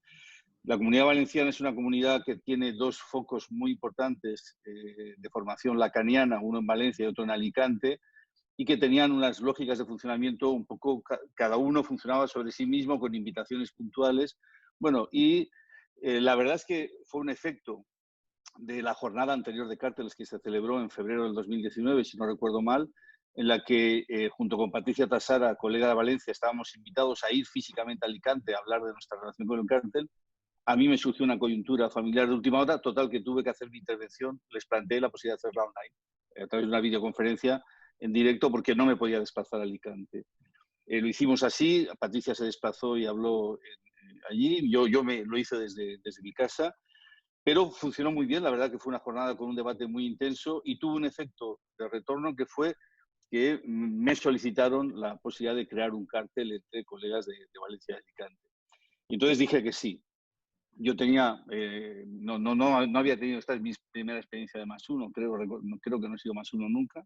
La Comunidad Valenciana es una comunidad que tiene 2 focos muy importantes de formación lacaniana, uno en Valencia y otro en Alicante, y que tenían unas lógicas de funcionamiento un poco, cada uno funcionaba sobre sí mismo con invitaciones puntuales. Bueno, y la verdad es que fue un efecto de la jornada anterior de cárteles que se celebró en febrero del 2019, si no recuerdo mal, en la que junto con Patricia Tasara, colega de Valencia, estábamos invitados a ir físicamente a Alicante a hablar de nuestra relación con el cártel. A mí me surgió una coyuntura familiar de última hora, total que tuve que hacer mi intervención, les planteé la posibilidad de hacerla online, a través de una videoconferencia, en directo porque no me podía desplazar a Alicante. Lo hicimos así, Patricia se desplazó y habló allí, yo lo hice desde mi casa, pero funcionó muy bien, la verdad que fue una jornada con un debate muy intenso y tuvo un efecto de retorno que fue que me solicitaron la posibilidad de crear un cártel entre colegas de Valencia y Alicante. Y entonces dije que sí. Yo tenía, no había tenido, esta es mi primera experiencia de +1, creo que no he sido +1 nunca.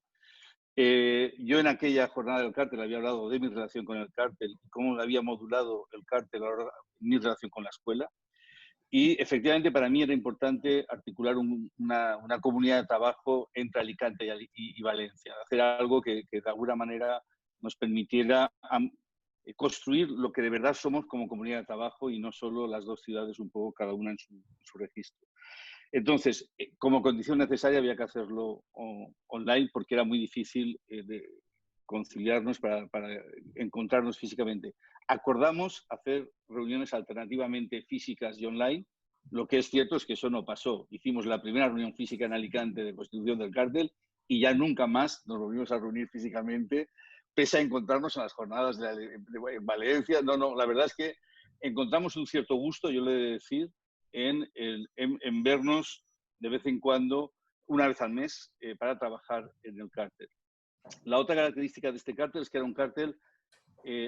Yo en aquella jornada del cártel había hablado de mi relación con el cártel, cómo había modulado el cártel ahora mi relación con la escuela. Y efectivamente para mí era importante articular una comunidad de trabajo entre Alicante y Valencia, hacer algo que de alguna manera nos permitiera construir lo que de verdad somos como comunidad de trabajo y no solo las dos ciudades un poco cada una en su registro. Entonces, como condición necesaria había que hacerlo online porque era muy difícil de conciliarnos para encontrarnos físicamente. Acordamos hacer reuniones alternativamente físicas y online. Lo que es cierto es que eso no pasó. Hicimos la primera reunión física en Alicante de constitución del cártel y ya nunca más nos volvimos a reunir físicamente, pese a encontrarnos en las jornadas de Valencia. No, la verdad es que encontramos un cierto gusto, yo le he de decir, en vernos de vez en cuando, una vez al mes, para trabajar en el cártel. La otra característica de este cártel es que era un cártel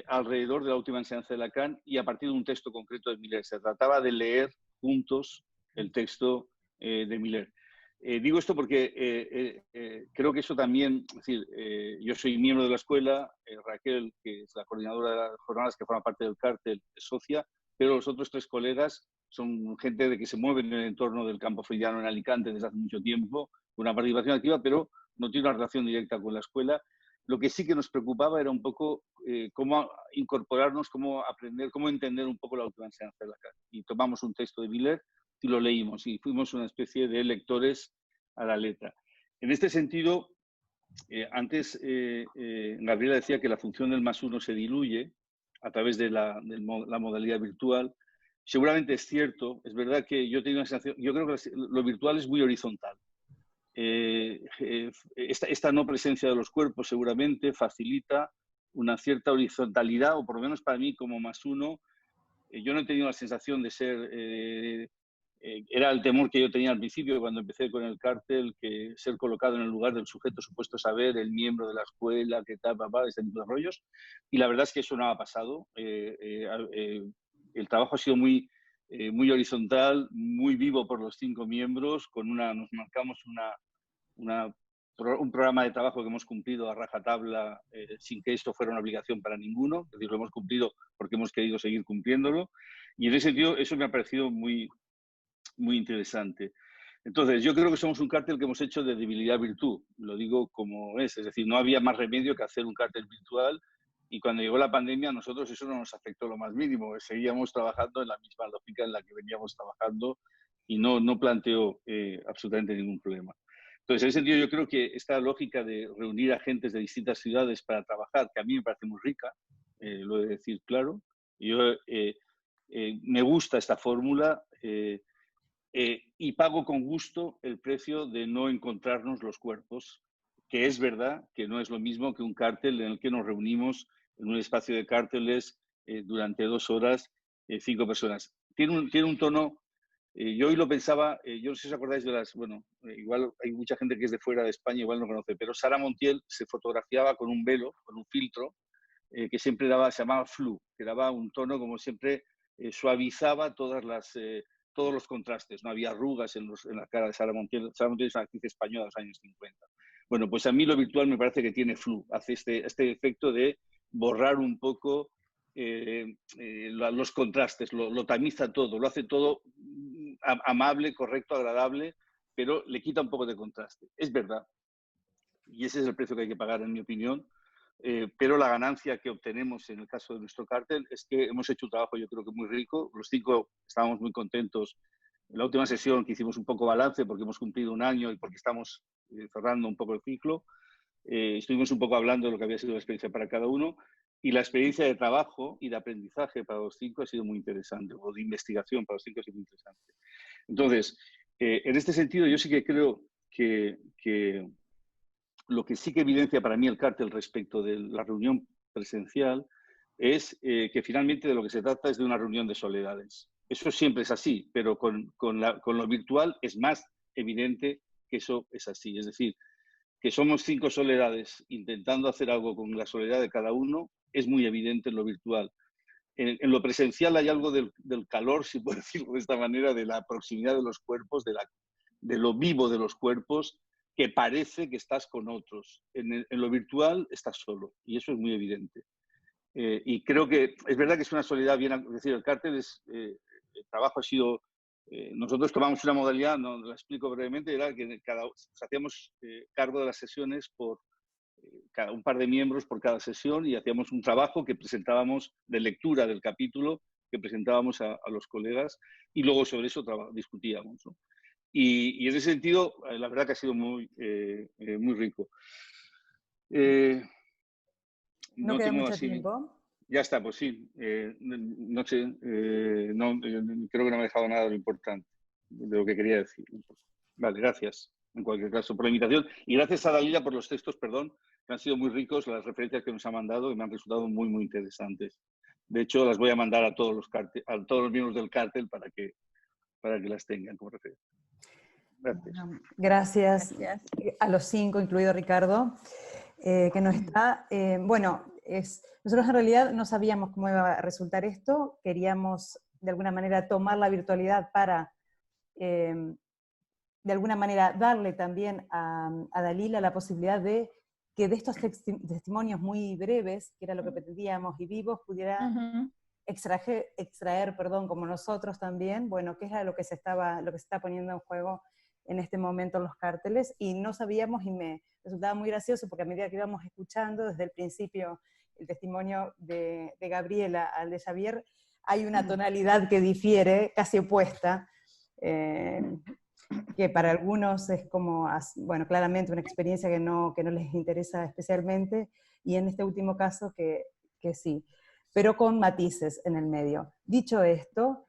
alrededor de la última enseñanza de Lacan y a partir de un texto concreto de Miller. Se trataba de leer juntos el texto de Miller. Digo esto porque creo que eso también, es decir, yo soy miembro de la escuela, Raquel, que es la coordinadora de las jornadas que forma parte del cártel, es socia, pero los otros 3 colegas son gente de que se mueven en el entorno del campo freudiano en Alicante desde hace mucho tiempo, con una participación activa, pero no tiene una relación directa con la escuela. Lo que sí que nos preocupaba era un poco cómo incorporarnos, cómo aprender, cómo entender un poco la última enseñanza de Lacan. Y tomamos un texto de Miller y lo leímos y fuimos una especie de lectores a la letra. En este sentido, antes Gabriela decía que la función del +1 se diluye a través de la modalidad virtual. Seguramente es cierto, es verdad que yo tengo una sensación, yo creo que lo virtual es muy horizontal. Esta no presencia de los cuerpos seguramente facilita una cierta horizontalidad, o por lo menos para mí como +1, yo no he tenido la sensación de ser, era el temor que yo tenía al principio cuando empecé con el cártel, que ser colocado en el lugar del sujeto supuesto saber, el miembro de la escuela, qué tal, papá, este tipo de rollos, y la verdad es que eso no ha pasado. El trabajo ha sido muy horizontal, muy vivo por los 5 miembros, nos marcamos un programa de trabajo que hemos cumplido a rajatabla sin que esto fuera una obligación para ninguno, es decir, lo hemos cumplido porque hemos querido seguir cumpliéndolo, y en ese sentido eso me ha parecido muy interesante. Entonces, yo creo que somos un cártel que hemos hecho de debilidad virtud, lo digo como es decir, no había más remedio que hacer un cártel virtual. Y cuando llegó la pandemia, a nosotros eso no nos afectó lo más mínimo. Seguíamos trabajando en la misma lógica en la que veníamos trabajando y no planteó absolutamente ningún problema. Entonces, en ese sentido, yo creo que esta lógica de reunir agentes de distintas ciudades para trabajar, que a mí me parece muy rica, lo he de decir claro, me gusta esta fórmula y pago con gusto el precio de no encontrarnos los cuerpos, que es verdad que no es lo mismo que un cártel en el que nos reunimos en un espacio de cárteles durante 2 horas, 5 personas. Tiene un tono, yo hoy lo pensaba, yo no sé si os acordáis de igual hay mucha gente que es de fuera de España, igual no conoce, pero Sara Montiel se fotografiaba con un velo, con un filtro, que siempre se llamaba flu, que daba un tono como siempre suavizaba todos los contrastes, no había arrugas en la cara de Sara Montiel. Sara Montiel es una actriz española de los años 50. Bueno, pues a mí lo virtual me parece que tiene flu, hace este efecto de borrar un poco los contrastes, lo tamiza todo, lo hace todo amable, correcto, agradable, pero le quita un poco de contraste. Es verdad, y ese es el precio que hay que pagar, en mi opinión, pero la ganancia que obtenemos en el caso de nuestro cártel es que hemos hecho un trabajo, yo creo que muy rico. Los 5 estábamos muy contentos. En la última sesión que hicimos un poco balance porque hemos cumplido 1 año y porque estamos cerrando un poco el ciclo, estuvimos un poco hablando de lo que había sido la experiencia para cada uno, y la experiencia de trabajo y de aprendizaje para los 5 ha sido muy interesante, o de investigación para los 5 ha sido muy interesante. Entonces, en este sentido, yo sí que creo que lo que sí que evidencia para mí el cártel respecto de la reunión presencial es que finalmente de lo que se trata es de una reunión de soledades. Eso siempre es así, pero con lo virtual es más evidente que eso es así. Es decir, que somos 5 soledades intentando hacer algo con la soledad de cada uno es muy evidente en lo virtual. En lo presencial hay algo del calor, si puedo decirlo de esta manera, de la proximidad de los cuerpos, de lo vivo de los cuerpos, que parece que estás con otros. En lo virtual estás solo, y eso es muy evidente. Y creo que es verdad que es una soledad bien, es decir, el cártel es, el trabajo ha sido, nosotros tomamos una modalidad, no la explico brevemente, era que hacíamos cargo de las sesiones por un par de miembros por cada sesión y hacíamos un trabajo que presentábamos de lectura del capítulo, que presentábamos a los colegas y luego sobre eso discutíamos, ¿no? Y en ese sentido, la verdad que ha sido muy rico. No queda mucho tiempo. Ya está, pues sí. No sé, creo que no me he dejado nada de lo importante, de lo que quería decir. Vale, gracias, en cualquier caso, por la invitación. Y gracias a Dalila por los textos, perdón, que han sido muy ricos, las referencias que nos ha mandado, y me han resultado muy, muy interesantes. De hecho, las voy a mandar a todos los miembros del cártel para que las tengan como referencia. Gracias. Gracias a los 5, incluido Ricardo, que no está. Nosotros en realidad no sabíamos cómo iba a resultar esto, queríamos de alguna manera tomar la virtualidad para, de alguna manera, darle también a Dalila la posibilidad de que de estos testimonios muy breves, que era lo que pretendíamos, y vivos, pudiera extraer, como nosotros también, bueno, qué es lo que se está poniendo en juego en este momento los cárteles, y no sabíamos, y me resultaba muy gracioso, porque a medida que íbamos escuchando, desde el principio, el testimonio de Gabriela al de Xavier, hay una tonalidad que difiere, casi opuesta, que para algunos es como, bueno, claramente una experiencia que no les interesa especialmente, y en este último caso que sí, pero con matices en el medio. Dicho esto,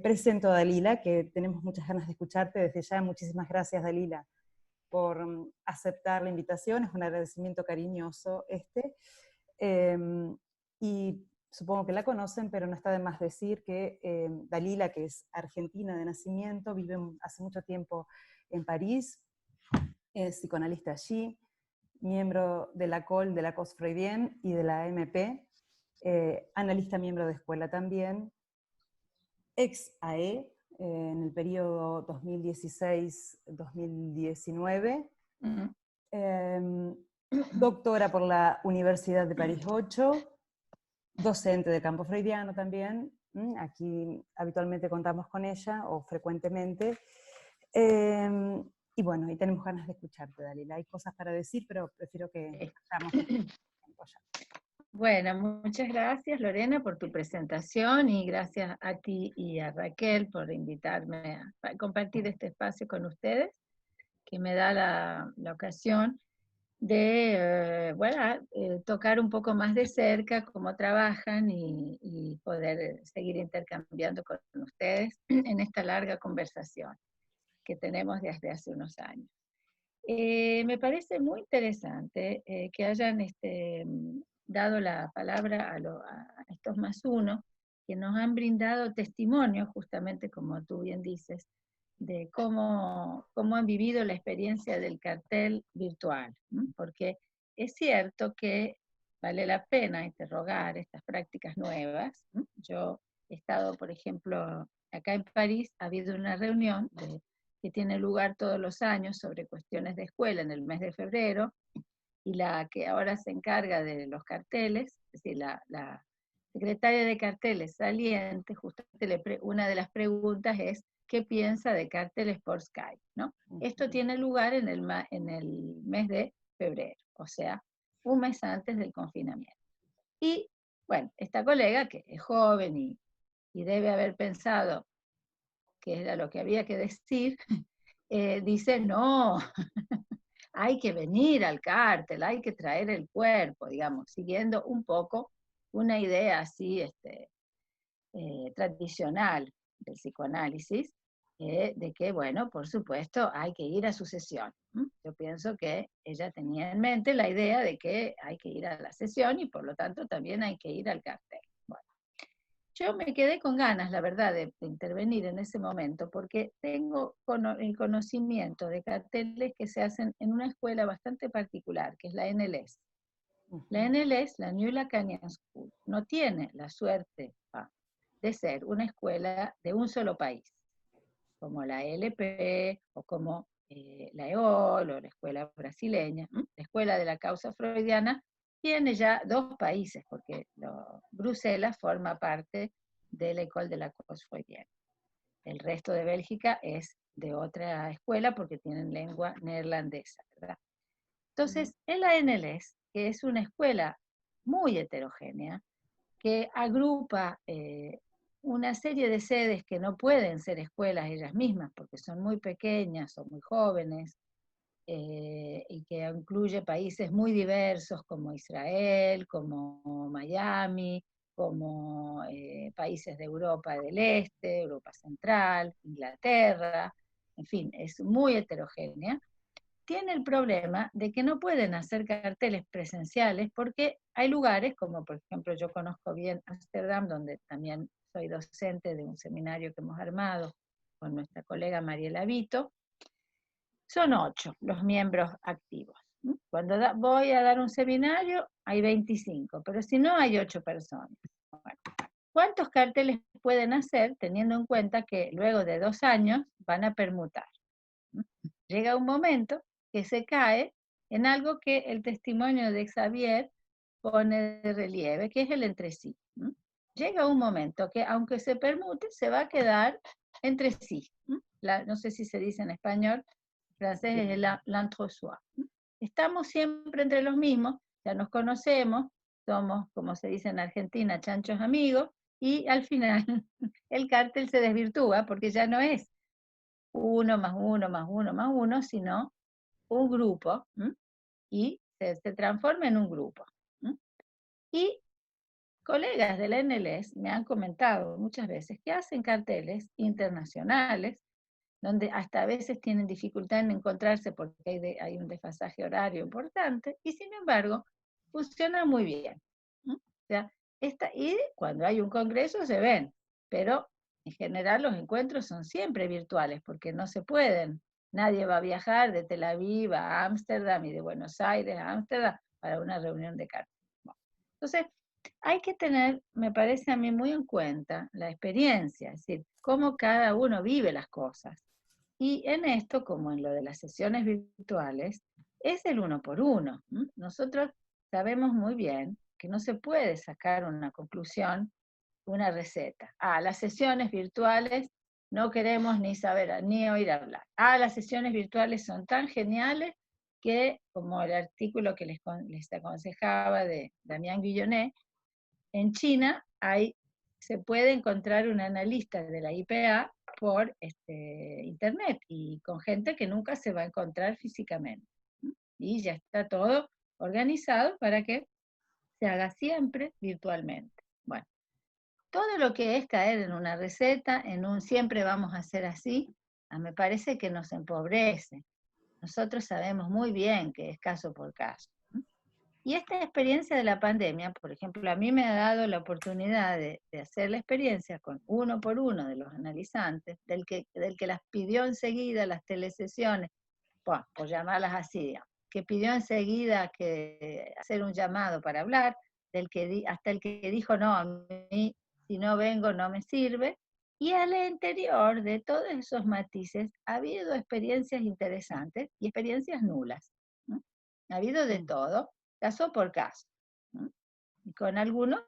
presento a Dalila, que tenemos muchas ganas de escucharte desde ya. Muchísimas gracias, Dalila, por aceptar la invitación, es un agradecimiento cariñoso y supongo que la conocen, pero no está de más decir que Dalila, que es argentina de nacimiento, vive hace mucho tiempo en París, es psicoanalista allí, miembro de la COL, de la COS Freudien y de la AMP, analista miembro de escuela también, ex AE en el periodo 2016-2019, doctora por la Universidad de París 8, docente de campo freudiano también, aquí habitualmente contamos con ella, o frecuentemente, y bueno, y tenemos ganas de escucharte, Dalila. Hay cosas para decir, pero prefiero que vayamos. Bueno, muchas gracias, Lorena, por tu presentación, y gracias a ti y a Raquel por invitarme a compartir este espacio con ustedes, que me da la ocasión de tocar un poco más de cerca cómo trabajan y poder seguir intercambiando con ustedes en esta larga conversación que tenemos desde hace unos años. Me parece muy interesante que hayan dado la palabra a estos +1, que nos han brindado testimonio, justamente como tú bien dices, de cómo han vivido la experiencia del cartel virtual, porque es cierto que vale la pena interrogar estas prácticas nuevas. Yo he estado, por ejemplo, acá en París, ha habido una reunión que tiene lugar todos los años sobre cuestiones de escuela en el mes de febrero, y la que ahora se encarga de los carteles, es decir, la secretaria de carteles saliente, justamente una de las preguntas es ¿qué piensa de carteles por Skype? ¿No? Esto tiene lugar en el mes de febrero, o sea, un mes antes del confinamiento. Y bueno, esta colega, que es joven y debe haber pensado que era lo que había que decir, dice, no, hay que venir al cártel, hay que traer el cuerpo, digamos, siguiendo un poco una idea así tradicional del psicoanálisis, de que, bueno, por supuesto, hay que ir a su sesión. Yo pienso que ella tenía en mente la idea de que hay que ir a la sesión y por lo tanto también hay que ir al cartel. Bueno, yo me quedé con ganas, la verdad, de intervenir en ese momento, porque tengo el conocimiento de carteles que se hacen en una escuela bastante particular, que es la NLS. La NLS, la New Lacanian School, no tiene la suerte de ser una escuela de un solo país, como la LP o como la EOL o la escuela brasileña. La escuela de la causa freudiana tiene ya 2 países, porque Bruselas forma parte de la École de la cause freudiana. El resto de Bélgica es de otra escuela porque tienen lengua neerlandesa, ¿verdad? Entonces, en la NLS, que es una escuela muy heterogénea, que agrupa una serie de sedes que no pueden ser escuelas ellas mismas, porque son muy pequeñas o muy jóvenes, y que incluye países muy diversos como Israel, como Miami, como países de Europa del Este, Europa Central, Inglaterra, en fin, es muy heterogénea. Tiene el problema de que no pueden hacer carteles presenciales porque hay lugares, como por ejemplo yo conozco bien Ámsterdam, donde también soy docente de un seminario que hemos armado con nuestra colega Mariela Vito. Son 8 los miembros activos. Cuando voy a dar un seminario hay 25, pero si no hay 8 personas. Bueno, ¿cuántos carteles pueden hacer teniendo en cuenta que luego de 2 años van a permutar? Llega un momento que se cae en algo que el testimonio de Xavier pone de relieve, que es el entre sí. Llega un momento que aunque se permute, se va a quedar entre sí. No sé si se dice en español, francés es l'entre-soi. Estamos siempre entre los mismos, ya nos conocemos, somos, como se dice en Argentina, chanchos amigos, y al final el cartel se desvirtúa porque ya no es 1 más 1 más 1 más 1, sino un grupo, y se transforma en un grupo. Y colegas de la NLS me han comentado muchas veces que hacen carteles internacionales, donde hasta a veces tienen dificultad en encontrarse porque hay un desfasaje horario importante, y sin embargo, funciona muy bien. O sea, y cuando hay un congreso se ven, pero en general los encuentros son siempre virtuales, porque no se pueden. Nadie va a viajar de Tel Aviv a Ámsterdam y de Buenos Aires a Ámsterdam para una reunión de carteles. Bueno, entonces, hay que tener, me parece a mí, muy en cuenta la experiencia, es decir, cómo cada uno vive las cosas. Y en esto, como en lo de las sesiones virtuales, es el 1 por 1. Nosotros sabemos muy bien que no se puede sacar una conclusión, una receta. Las sesiones virtuales no queremos ni saber, ni oír hablar. Las sesiones virtuales son tan geniales que, como el artículo que les aconsejaba de Damián Guillonet, en China se puede encontrar un analista de la IPA por internet y con gente que nunca se va a encontrar físicamente. Y ya está todo organizado para que se haga siempre virtualmente. Bueno, todo lo que es caer en una receta, en un siempre vamos a hacer así, me parece que nos empobrece. Nosotros sabemos muy bien que es caso por caso. Y esta experiencia de la pandemia, por ejemplo, a mí me ha dado la oportunidad de hacer la experiencia con 1 por 1 de los analizantes, del que las pidió enseguida las telesesiones, por llamarlas así, digamos, que pidió enseguida que hacer un llamado para hablar, hasta el que dijo, no, a mí si no vengo no me sirve, y al interior de todos esos matices ha habido experiencias interesantes y experiencias nulas. Ha habido de todo, caso por caso. Y con algunos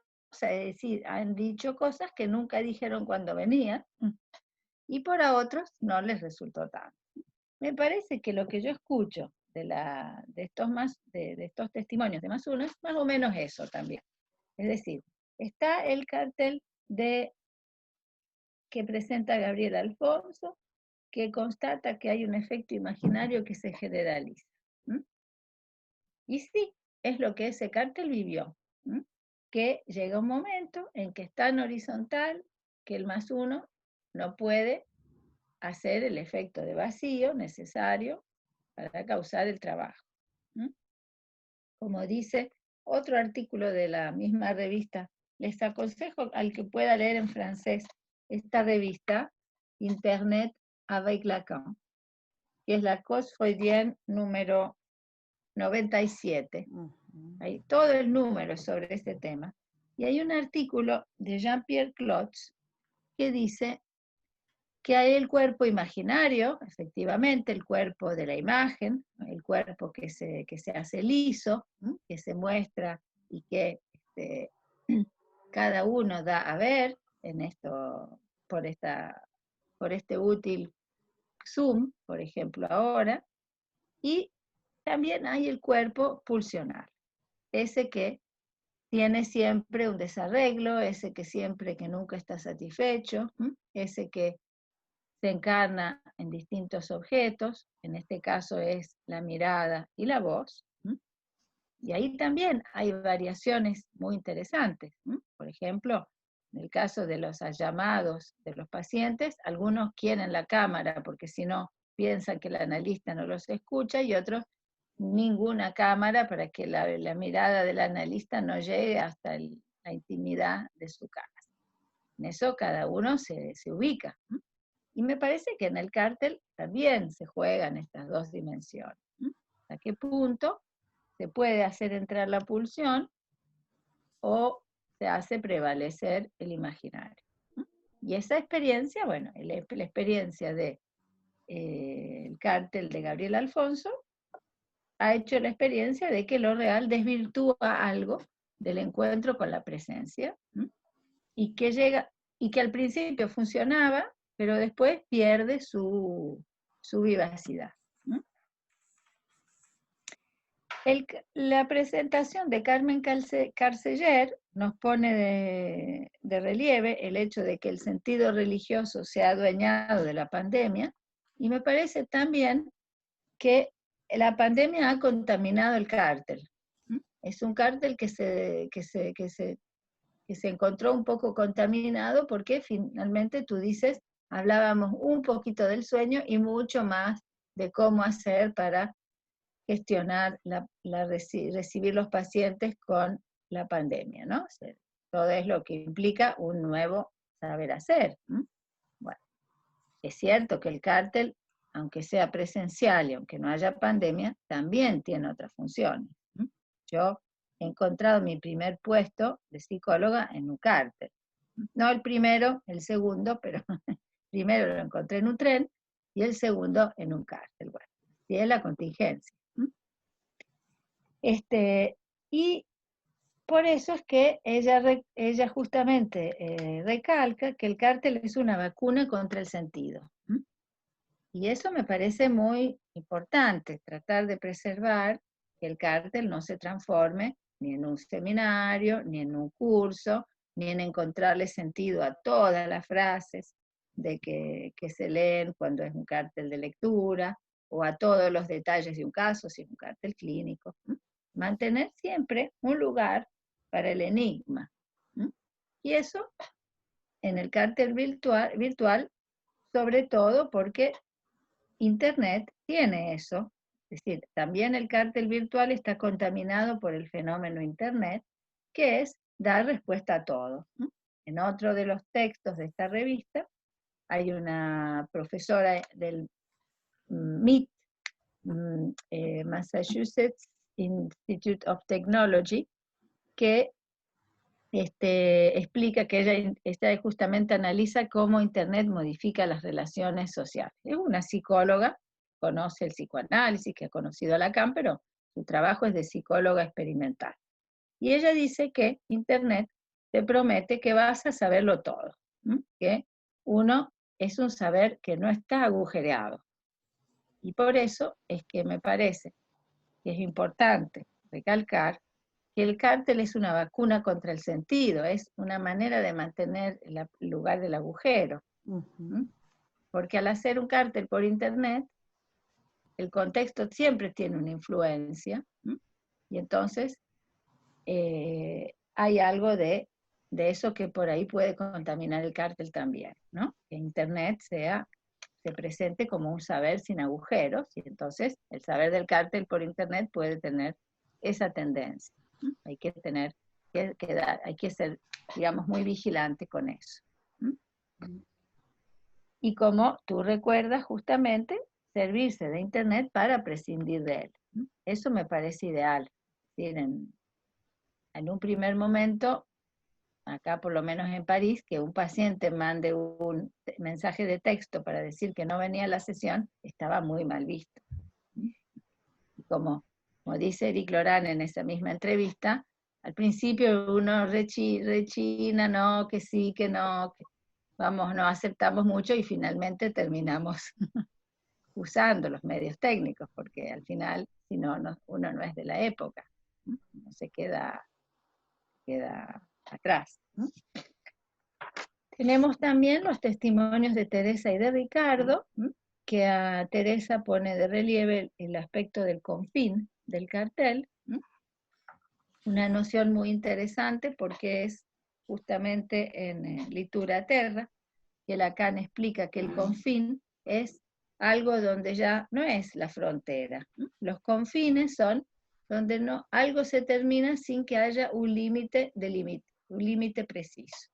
han dicho cosas que nunca dijeron cuando venían, y por a otros no les resultó tanto. Me parece que lo que yo escucho de estos testimonios de más uno es más o menos eso también. Es decir, está el cartel que presenta Gabriel Alfonso, que constata que hay un efecto imaginario que se generaliza. Y sí, es lo que ese cartel vivió, que llega un momento en que es tan horizontal que el más uno no puede hacer el efecto de vacío necesario para causar el trabajo. Como dice otro artículo de la misma revista, les aconsejo al que pueda leer en francés esta revista, Internet avec Lacan, que es la Cause Freudienne número 97. Hay todo el número sobre este tema. Y hay un artículo de Jean-Pierre Klotz que dice que hay el cuerpo imaginario, efectivamente, el cuerpo de la imagen, el cuerpo que se hace liso, que se muestra y que cada uno da a ver en esto, por este útil Zoom, por ejemplo, ahora, y también hay el cuerpo pulsional, ese que tiene siempre un desarreglo, ese que nunca está satisfecho, ese que se encarna en distintos objetos, en este caso es la mirada y la voz, y ahí también hay variaciones muy interesantes. Por ejemplo, en el caso de los llamados de los pacientes, algunos quieren la cámara porque si no piensan que el analista no los escucha, y otros ninguna cámara para que la mirada del analista no llegue hasta la intimidad de su casa. En eso cada uno se ubica. Y me parece que en el cártel también se juegan estas dos dimensiones. ¿A qué punto se puede hacer entrar la pulsión o se hace prevalecer el imaginario? Y esa experiencia, bueno, la experiencia de el cártel de Gabriel Alfonso ha hecho la experiencia de que lo real desvirtúa algo del encuentro con la presencia, y que al principio funcionaba, pero después pierde su vivacidad. La presentación de Carmen Carceller nos pone de relieve el hecho de que el sentido religioso se ha adueñado de la pandemia, y me parece también que la pandemia ha contaminado el cártel. Es un cártel que se encontró un poco contaminado porque finalmente tú dices, hablábamos un poquito del sueño y mucho más de cómo hacer para gestionar recibir los pacientes con la pandemia, ¿no? O sea, todo es lo que implica un nuevo saber hacer. Bueno, es cierto que el cártel, aunque sea presencial y aunque no haya pandemia, también tiene otras funciones. Yo he encontrado mi primer puesto de psicóloga en un cártel. No el primero, el segundo, pero primero lo encontré en un tren y el segundo en un cártel. Bueno, así es la contingencia. Y por eso es que ella justamente recalca que el cártel es una vacuna contra el sentido. Y eso me parece muy importante, tratar de preservar que el cártel no se transforme ni en un seminario, ni en un curso, ni en encontrarle sentido a todas las frases que se leen cuando es un cártel de lectura, o a todos los detalles de un caso, si es un cártel clínico. Mantener siempre un lugar para el enigma. Y eso en el cártel virtual, sobre todo porque Internet tiene eso. Es decir, también el cártel virtual está contaminado por el fenómeno Internet, que es dar respuesta a todo. En otro de los textos de esta revista hay una profesora del MIT, Massachusetts Institute of Technology, que explica que ella justamente analiza cómo Internet modifica las relaciones sociales. Es una psicóloga, conoce el psicoanálisis, que ha conocido a Lacan, pero su trabajo es de psicóloga experimental. Y ella dice que Internet te promete que vas a saberlo todo, que uno es un saber que no está agujereado. Y por eso es que me parece que es importante recalcar que el cártel es una vacuna contra el sentido, es una manera de mantener el lugar del agujero. Porque al hacer un cártel por Internet, el contexto siempre tiene una influencia, y entonces hay algo de eso que por ahí puede contaminar el cártel también, ¿no? Que Internet sea se presente como un saber sin agujeros, y entonces el saber del cártel por internet puede tener esa tendencia. Hay que tener hay que ser, digamos, muy vigilante con eso. Y como tú recuerdas, justamente, servirse de internet para prescindir de él. Eso me parece ideal. Es decir, en un primer momento, acá por lo menos en París, que un paciente mande un mensaje de texto para decir que no venía a la sesión, estaba muy mal visto. Y como dice Eric Loran en esa misma entrevista, al principio uno rechina, no, que sí, que no, vamos, no aceptamos mucho y finalmente terminamos usando los medios técnicos, porque al final, si no, uno no es de la época, no se queda atrás. Tenemos también los testimonios de Teresa y de Ricardo, que a Teresa pone de relieve el aspecto del confín del cartel, una noción muy interesante porque es justamente en Litura Terra, que Lacan explica que el confín es algo donde ya no es la frontera. Los confines son donde algo se termina sin que haya un límite preciso.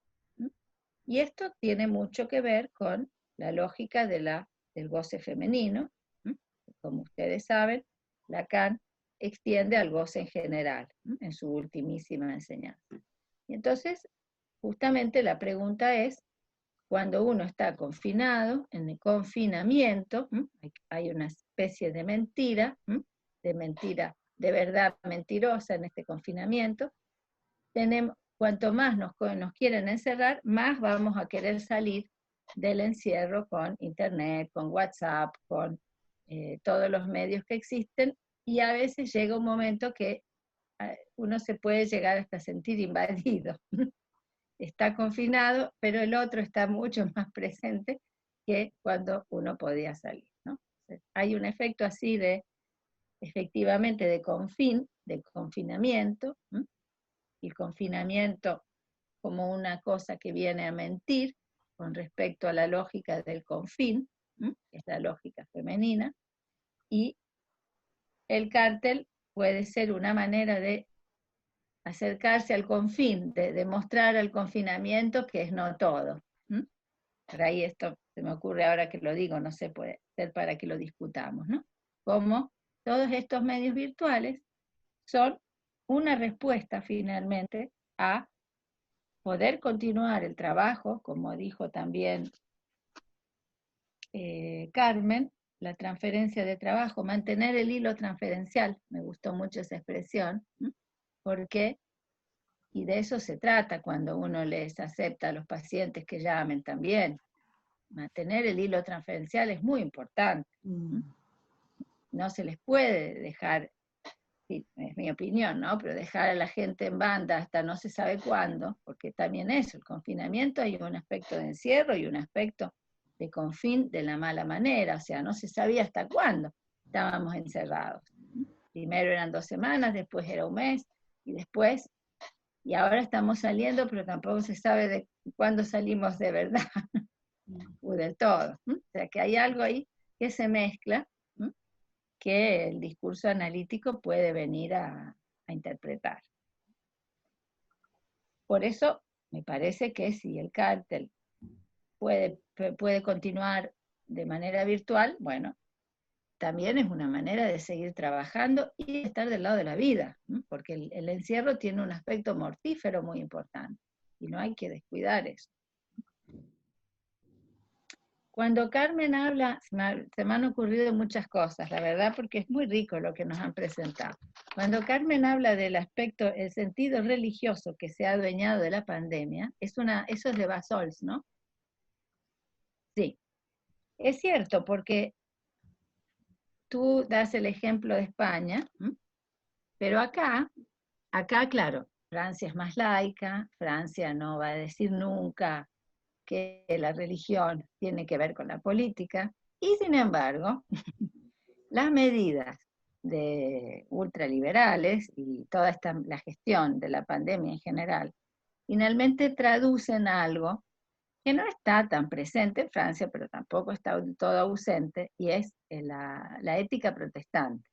Y esto tiene mucho que ver con la lógica del goce femenino. Como ustedes saben, Lacan extiende al goce en general, en su ultimísima enseñanza. Y entonces, justamente la pregunta es, cuando uno está confinado, en el confinamiento, hay una especie de mentira, de verdad mentirosa en este confinamiento, cuanto más nos quieren encerrar, más vamos a querer salir del encierro con internet, con WhatsApp, con todos los medios que existen, y a veces llega un momento que uno se puede llegar hasta sentir invadido. Está confinado, pero el otro está mucho más presente que cuando uno podía salir, ¿no? Entonces, hay un efecto así efectivamente, de confinamiento, el confinamiento como una cosa que viene a mentir con respecto a la lógica del confín, que es la lógica femenina, y el cártel puede ser una manera de acercarse al confín, de demostrar al confinamiento que es no todo. Por ahí esto se me ocurre ahora que lo digo, no sé, puede ser para que lo discutamos, ¿no? Como todos estos medios virtuales son una respuesta finalmente a poder continuar el trabajo, como dijo también Carmen, la transferencia de trabajo, mantener el hilo transferencial, me gustó mucho esa expresión, porque, y de eso se trata cuando uno les acepta a los pacientes que llamen también, mantener el hilo transferencial es muy importante. No se les puede dejar, sí, es mi opinión, ¿no? Pero dejar a la gente en banda hasta no se sabe cuándo, porque también eso, el confinamiento hay un aspecto de encierro y un aspecto de confín de la mala manera, o sea, no se sabía hasta cuándo estábamos encerrados. Primero eran 2 semanas, después era un mes, y ahora estamos saliendo, pero tampoco se sabe de cuándo salimos de verdad, o del todo. O sea, que hay algo ahí que se mezcla, que el discurso analítico puede venir a interpretar. Por eso me parece que si el cártel puede continuar de manera virtual, bueno, también es una manera de seguir trabajando y de estar del lado de la vida, porque el encierro tiene un aspecto mortífero muy importante, y no hay que descuidar eso. Cuando Carmen habla, se me han ocurrido muchas cosas, la verdad, porque es muy rico lo que nos han presentado. Cuando Carmen habla del aspecto, el sentido religioso que se ha adueñado de la pandemia, eso es de Bassols, ¿no? Sí, es cierto, porque tú das el ejemplo de España, pero acá, claro, Francia es más laica, Francia no va a decir nunca que la religión tiene que ver con la política, y sin embargo, las medidas de ultraliberales y toda la gestión de la pandemia en general, finalmente traducen algo que no está tan presente en Francia, pero tampoco está del todo ausente, y es la ética protestante.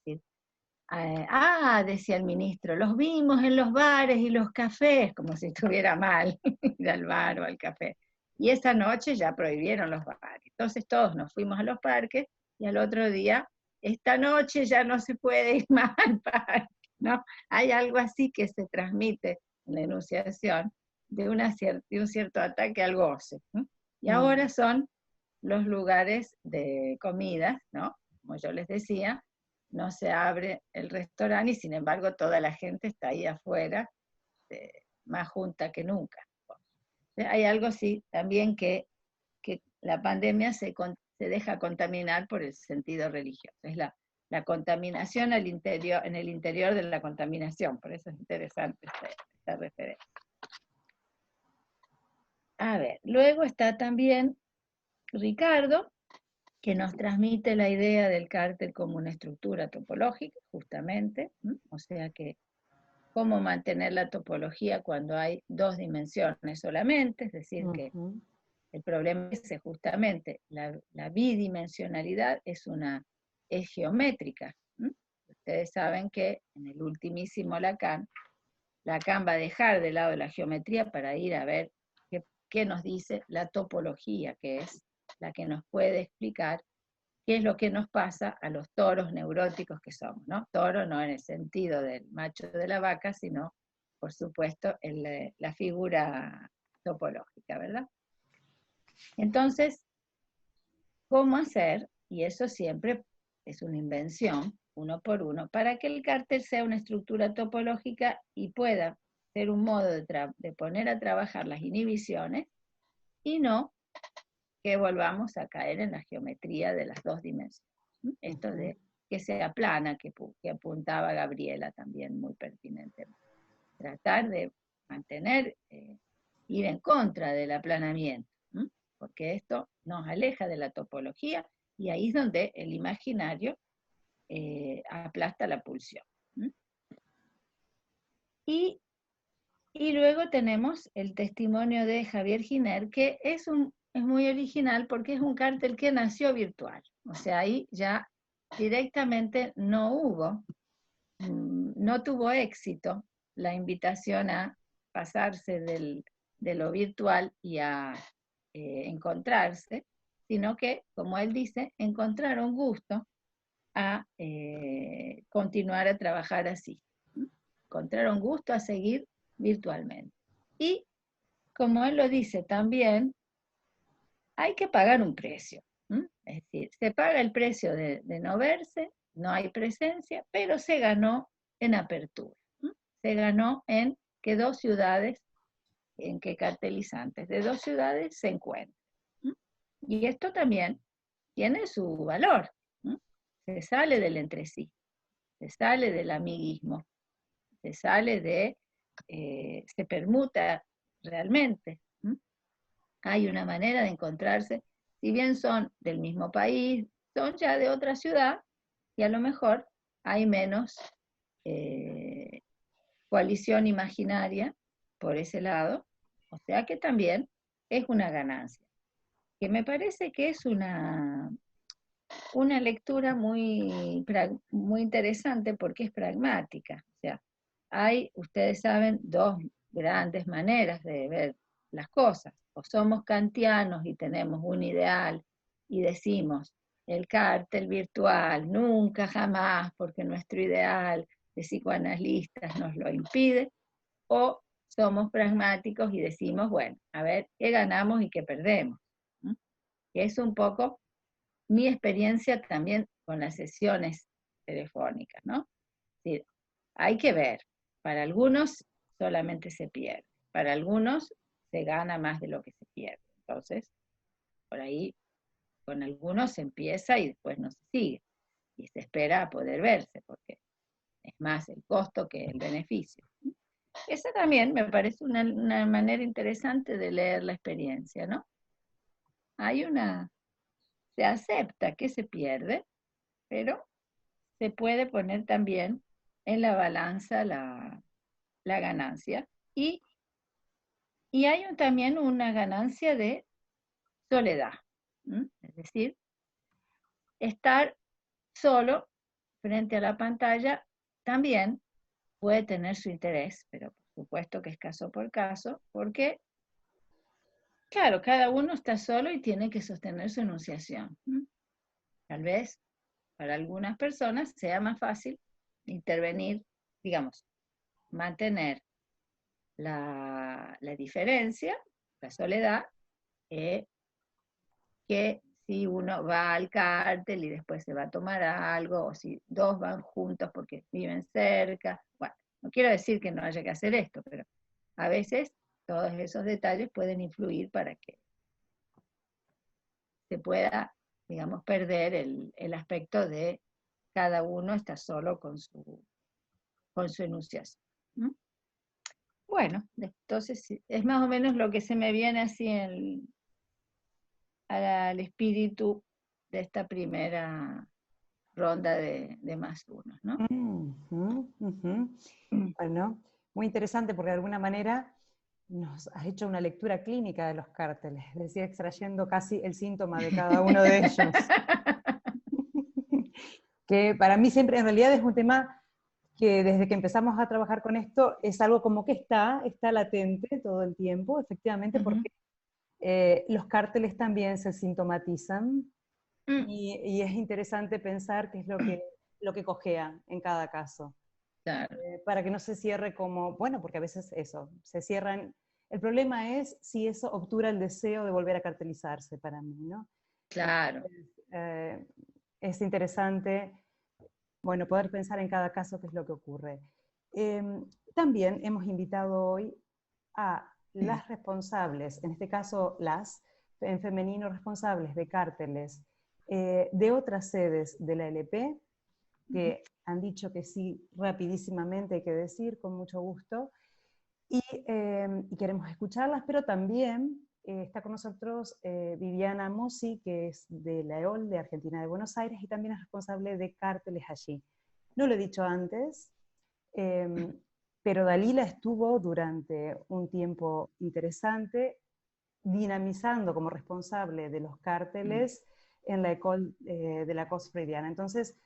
¿Sí? Decía el ministro, los vimos en los bares y los cafés, como si estuviera mal ir al bar o al café. Y esa noche ya prohibieron los bares. Entonces todos nos fuimos a los parques y al otro día, esta noche ya no se puede ir más al parque, ¿no? Hay algo así que se transmite en la enunciación de un cierto ataque al goce, ¿no? Y ahora son los lugares de comidas, ¿no? Como yo les decía, no se abre el restaurante y sin embargo toda la gente está ahí afuera, más junta que nunca. Hay algo sí también que la pandemia se deja contaminar por el sentido religioso. Es la contaminación en el interior de la contaminación. Por eso es interesante esta referencia. A ver, luego está también Ricardo, que nos transmite la idea del cártel como una estructura topológica, justamente. O sea que cómo mantener la topología cuando hay dos dimensiones solamente, es decir, que el problema es justamente la bidimensionalidad es geométrica. Ustedes saben que en el ultimísimo Lacan va a dejar de lado la geometría para ir a ver qué nos dice la topología, que es la que nos puede explicar qué es lo que nos pasa a los toros neuróticos que somos, ¿no? Toro no en el sentido del macho de la vaca, sino, por supuesto, la figura topológica, ¿verdad? Entonces, ¿cómo hacer? Y eso siempre es una invención, uno por uno, para que el cártel sea una estructura topológica y pueda ser un modo de poner a trabajar las inhibiciones y no que volvamos a caer en la geometría de las dos dimensiones. Esto de que sea plana, que apuntaba Gabriela también muy pertinentemente. Tratar de mantener, ir en contra del aplanamiento, porque esto nos aleja de la topología y ahí es donde el imaginario aplasta la pulsión. Y luego tenemos el testimonio de Javier Giner, que es muy original porque es un cártel que nació virtual. O sea, ahí ya directamente no tuvo éxito la invitación a pasarse de lo virtual y a encontrarse, sino que, como él dice, encontraron gusto a continuar a trabajar así. Encontraron gusto a seguir virtualmente. Y, como él lo dice también, hay que pagar un precio. Es decir, se paga el precio de no verse, no hay presencia, pero se ganó en apertura. Se ganó en que dos ciudades, en que cartelizantes de dos ciudades se encuentran. Y esto también tiene su valor. Se sale del entresí, se sale del amiguismo, se sale se permuta realmente. Hay una manera de encontrarse, si bien son del mismo país, son ya de otra ciudad, y a lo mejor hay menos coalición imaginaria por ese lado, o sea que también es una ganancia, que me parece que es una lectura muy interesante porque es pragmática. O sea, ustedes saben, dos grandes maneras de ver las cosas. O somos kantianos y tenemos un ideal y decimos, el cártel virtual, nunca, jamás, porque nuestro ideal de psicoanalistas nos lo impide, o somos pragmáticos y decimos, bueno, a ver, ¿qué ganamos y qué perdemos? Que es un poco mi experiencia también con las sesiones telefónicas, ¿no? Es decir, hay que ver, para algunos solamente se pierde, para algunos se gana más de lo que se pierde. Entonces, por ahí, con algunos se empieza y después no se sigue, y se espera a poder verse, porque es más el costo que el beneficio. Esa también me parece una manera interesante de leer la experiencia, ¿no? Se acepta que se pierde, pero se puede poner también en la balanza la ganancia. Y Y hay también una ganancia de soledad, es decir, estar solo frente a la pantalla también puede tener su interés, pero por supuesto que es caso por caso, porque, claro, cada uno está solo y tiene que sostener su enunciación. Tal vez para algunas personas sea más fácil intervenir, digamos, mantener la diferencia, la soledad, que si uno va al cártel y después se va a tomar algo, o si dos van juntos porque viven cerca. Bueno, no quiero decir que no haya que hacer esto, pero a veces todos esos detalles pueden influir para que se pueda, digamos, perder el aspecto de cada uno está solo con su enunciación. Bueno, entonces es más o menos lo que se me viene así al espíritu de esta primera ronda de más uno, ¿no? Bueno, muy interesante porque de alguna manera nos has hecho una lectura clínica de los cárteles, es decir, extrayendo casi el síntoma de cada uno de ellos. Que para mí siempre, en realidad es un tema que desde que empezamos a trabajar con esto, es algo como que está latente todo el tiempo, efectivamente, porque los cárteles también se sintomatizan, y es interesante pensar qué es lo que cojea en cada caso. Claro. Para que no se cierre como, bueno, porque a veces eso, se cierran. El problema es si eso obtura el deseo de volver a cartelizarse para mí, ¿no? Claro. Entonces, es interesante, bueno, poder pensar en cada caso qué es lo que ocurre. También hemos invitado hoy a las responsables, en este caso en femenino, responsables de cárteles de otras sedes de la LP, que han dicho que sí, rapidísimamente hay que decir, con mucho gusto, y queremos escucharlas, pero también está con nosotros Viviana Mossi, que es de la EOL de Argentina de Buenos Aires, y también es responsable de cárteles allí. No lo he dicho antes, pero Dalila estuvo durante un tiempo interesante dinamizando como responsable de los cárteles en la ECOL de la COS freudiana. Entonces,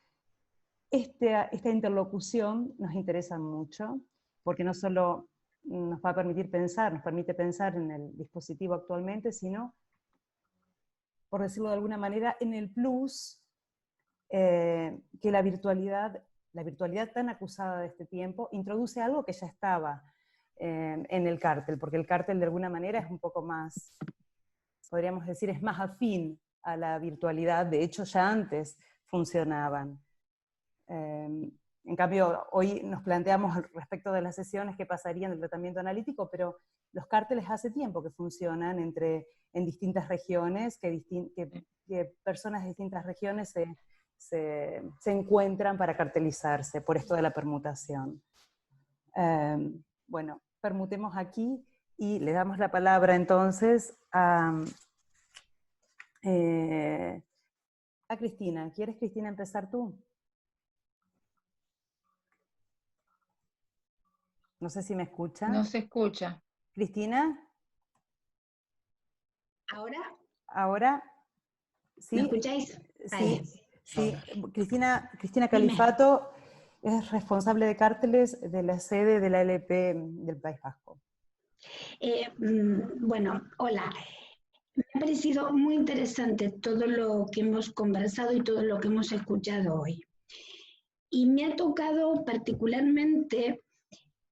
esta interlocución nos interesa mucho, porque no solo nos va a permitir pensar, nos permite pensar en el dispositivo actualmente, sino, por decirlo de alguna manera, en el plus que la virtualidad tan acusada de este tiempo introduce algo que ya estaba en el cártel, porque el cártel de alguna manera es un poco más, podríamos decir, es más afín a la virtualidad, de hecho ya antes funcionaban. En cambio, hoy nos planteamos respecto de las sesiones qué pasaría en el tratamiento analítico, pero los cárteles hace tiempo que funcionan en distintas regiones, que personas de distintas regiones se encuentran para cartelizarse por esto de la permutación. Bueno, permutemos aquí y le damos la palabra entonces a Cristina. ¿Quieres, Cristina, empezar tú? No sé si me escucha. No se escucha. ¿Cristina? ¿Ahora? ¿Ahora? ¿Sí? ¿Me escucháis? Sí, sí. Cristina Califato es responsable de cárteles de la sede de la LP del País Vasco. Bueno, hola. Me ha parecido muy interesante todo lo que hemos conversado y todo lo que hemos escuchado hoy. Y me ha tocado particularmente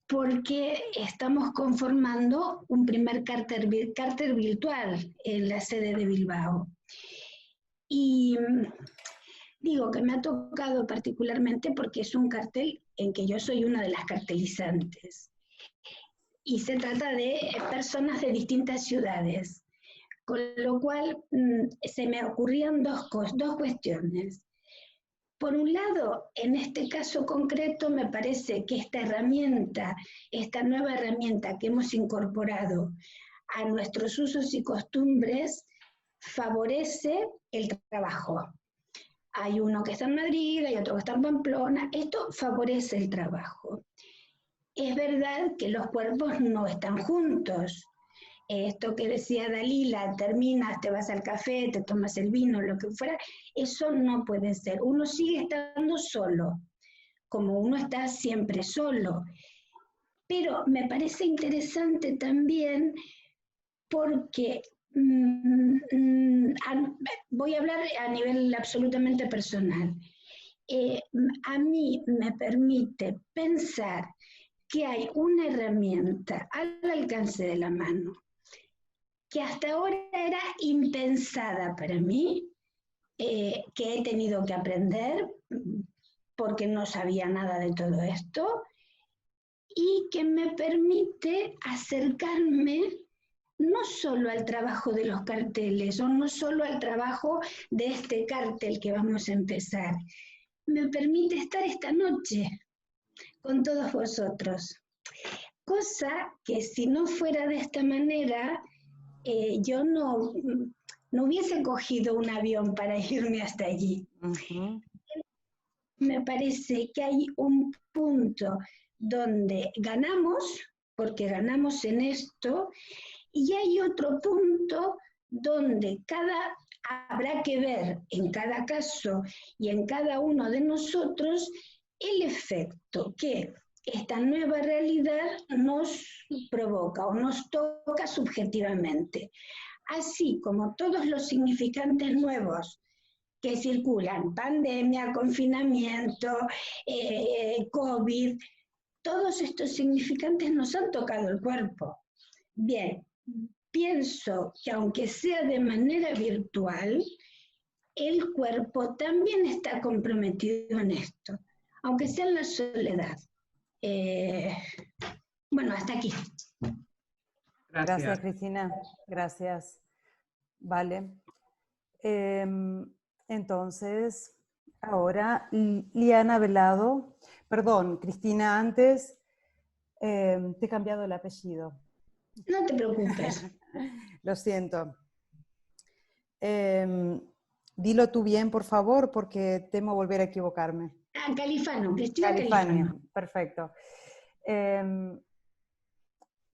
porque estamos conformando un primer cártel virtual en la sede de Bilbao. Y digo que me ha tocado particularmente porque es un cartel en que yo soy una de las cartelizantes. Y se trata de personas de distintas ciudades, con lo cual se me ocurrían dos cuestiones. Por un lado, en este caso concreto, me parece que esta nueva herramienta que hemos incorporado a nuestros usos y costumbres, favorece el trabajo. Hay uno que está en Madrid, hay otro que está en Pamplona. Esto favorece el trabajo. Es verdad que los cuerpos no están juntos, esto que decía Dalila, terminas, te vas al café, te tomas el vino, lo que fuera, eso no puede ser. Uno sigue estando solo, como uno está siempre solo. Pero me parece interesante también porque voy a hablar a nivel absolutamente personal. A mí me permite pensar que hay una herramienta al alcance de la mano que hasta ahora era impensada para mí, que he tenido que aprender porque no sabía nada de todo esto, y que me permite acercarme no solo al trabajo de los carteles o no solo al trabajo de este cartel que vamos a empezar, me permite estar esta noche con todos vosotros. Cosa que si no fuera de esta manera, yo no hubiese cogido un avión para irme hasta allí. Me parece que hay un punto donde ganamos, porque ganamos en esto, y hay otro punto donde habrá que ver en cada caso y en cada uno de nosotros el efecto que esta nueva realidad nos provoca o nos toca subjetivamente. Así como todos los significantes nuevos que circulan, pandemia, confinamiento, COVID, todos estos significantes nos han tocado el cuerpo. Bien, pienso que aunque sea de manera virtual, el cuerpo también está comprometido en esto, aunque sea en la soledad. Bueno, hasta aquí. Gracias, Cristina. Gracias. Vale. Entonces, ahora Liana Velado. Perdón, Cristina, antes te he cambiado el apellido. No te preocupes. Lo siento. Dilo tú bien, por favor, porque temo volver a equivocarme. Califano, Cristina Califano. Perfecto.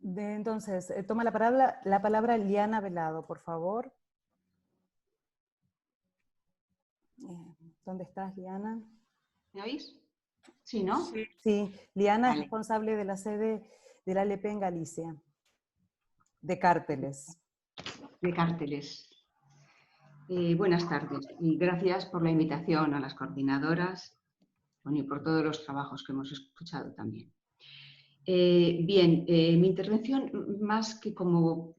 Entonces, toma la palabra Liana Velado, por favor. ¿Dónde estás, Liana? ¿Me oís? Sí, ¿no? Sí, Liana vale. Es responsable de la sede de la ALP en Galicia, de cárteles. De cárteles. Buenas tardes y gracias por la invitación a las coordinadoras y por todos los trabajos que hemos escuchado también. Mi intervención, más que como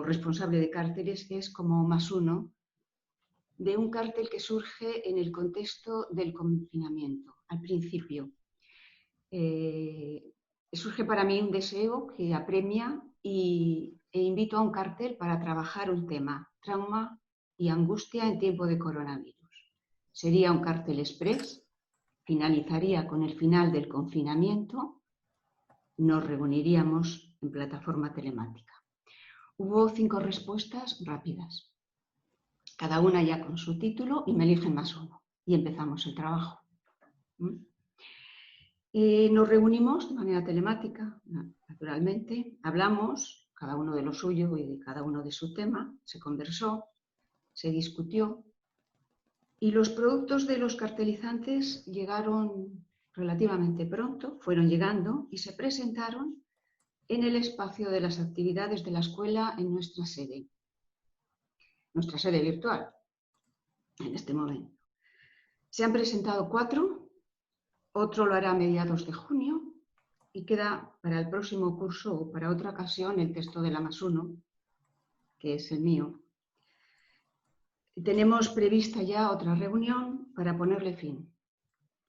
responsable de cárteles, es como más uno de un cártel que surge en el contexto del confinamiento, al principio. Surge para mí un deseo que apremia e invito a un cártel para trabajar un tema, trauma y angustia en tiempo de coronavirus. Sería un cártel express, finalizaría con el final del confinamiento, nos reuniríamos en plataforma telemática. Hubo 5 respuestas rápidas, cada una ya con su título y me eligen más uno. Y empezamos el trabajo. Nos reunimos de manera telemática, naturalmente, hablamos, cada uno de lo suyo y de cada uno de su tema, se conversó, se discutió y los productos de los cartelizantes llegaron relativamente pronto, fueron llegando y se presentaron en el espacio de las actividades de la escuela en nuestra sede virtual en este momento. Se han presentado 4, otro lo hará a mediados de junio y queda para el próximo curso o para otra ocasión el texto de la +1, que es el mío. Tenemos prevista ya otra reunión para ponerle fin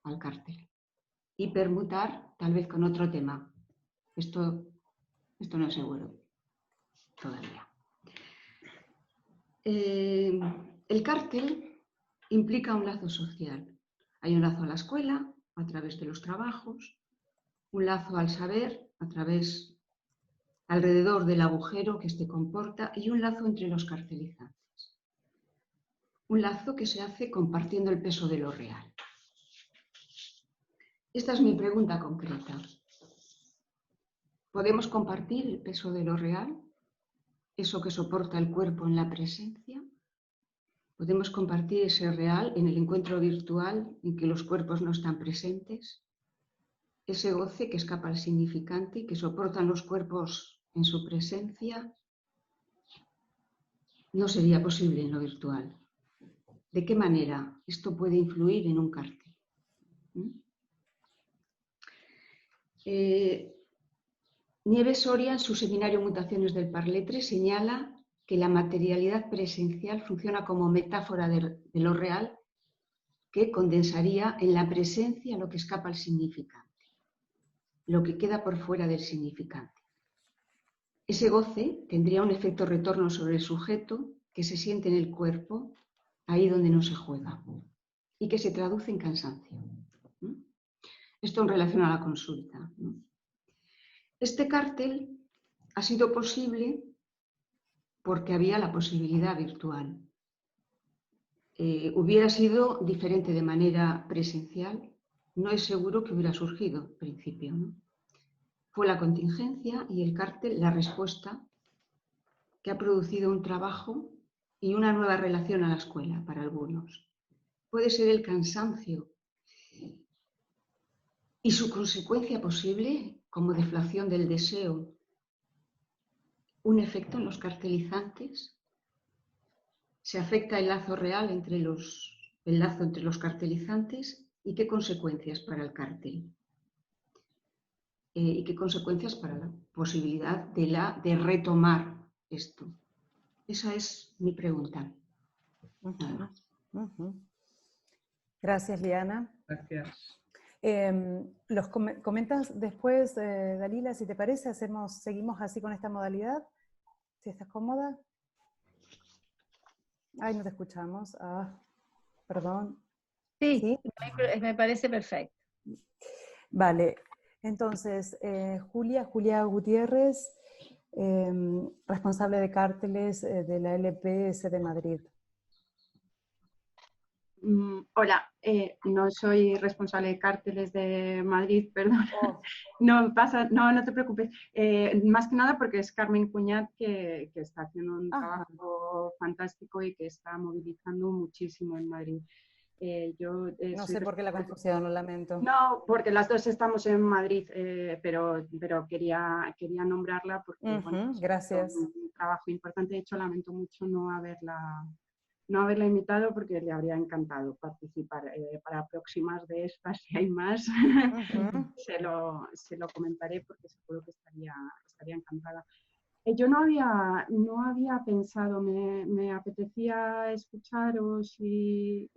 al cártel y permutar tal vez con otro tema. Esto no es seguro todavía. El cártel implica un lazo social. Hay un lazo a la escuela a través de los trabajos, un lazo al saber alrededor del agujero que éste comporta y un lazo entre los cartelizantes. Un lazo que se hace compartiendo el peso de lo real. Esta es mi pregunta concreta. ¿Podemos compartir el peso de lo real? eso que soporta el cuerpo en la presencia. Podemos compartir ese real en el encuentro virtual en que los cuerpos no están presentes. Ese goce que escapa al significante y que soportan los cuerpos en su presencia no sería posible en lo virtual. ¿De qué manera esto puede influir en un cartel? Nieves Soria, en su seminario Mutaciones del Parletre, señala que la materialidad presencial funciona como metáfora de lo real que condensaría en la presencia lo que escapa al significante, lo que queda por fuera del significante. Ese goce tendría un efecto retorno sobre el sujeto que se siente en el cuerpo, ahí donde no se juega, y que se traduce en cansancio. Esto en relación a la consulta. Este cartel ha sido posible porque había la posibilidad virtual. Hubiera sido diferente de manera presencial, no es seguro que hubiera surgido al principio, ¿no? Fue la contingencia y el cartel la respuesta que ha producido un trabajo y una nueva relación a la escuela para algunos. Puede ser el cansancio y su consecuencia posible, como deflación del deseo, un efecto en los cartelizantes. Se afecta el lazo real entre los cartelizantes y qué consecuencias para el cartel. Y qué consecuencias para la posibilidad de retomar esto. Esa es mi pregunta. Gracias, Liana. Gracias. Los comentas después, Dalila, si te parece, seguimos así con esta modalidad. Si estás cómoda. Ay, no te escuchamos. Perdón. Sí, me parece perfecto. Vale. Entonces, Julia Gutiérrez, responsable de cárteles de la LPS de Madrid. Hola, no soy responsable de cárteles de Madrid, perdón. No te preocupes. Más que nada porque es Carmen Cuñat que está haciendo un trabajo fantástico y que está movilizando muchísimo en Madrid. No sé por qué la confusión, lo lamento. No, porque las dos estamos en Madrid, pero quería nombrarla porque bueno, gracias. Es un trabajo importante. De hecho, lamento mucho no haberla invitado porque le habría encantado participar. Para próximas de estas, si hay más, se lo comentaré porque seguro que estaría encantada. Yo no había pensado, me apetecía escucharos y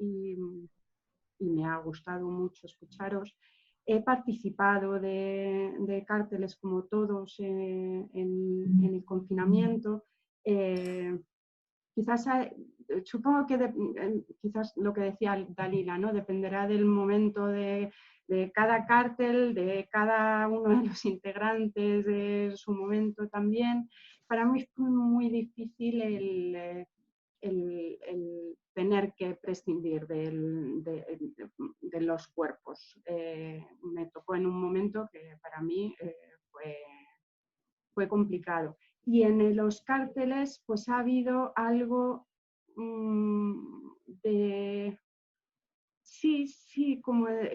me ha gustado mucho escucharos. He participado de cárteles como todos en el confinamiento. Quizás, supongo que quizás lo que decía Dalila, ¿no? Dependerá del momento de cada cártel, de cada uno de los integrantes, de su momento también. Para mí fue muy difícil el tener que prescindir de los cuerpos. Me tocó en un momento que para mí fue complicado. Y en los cárteles pues ha habido algo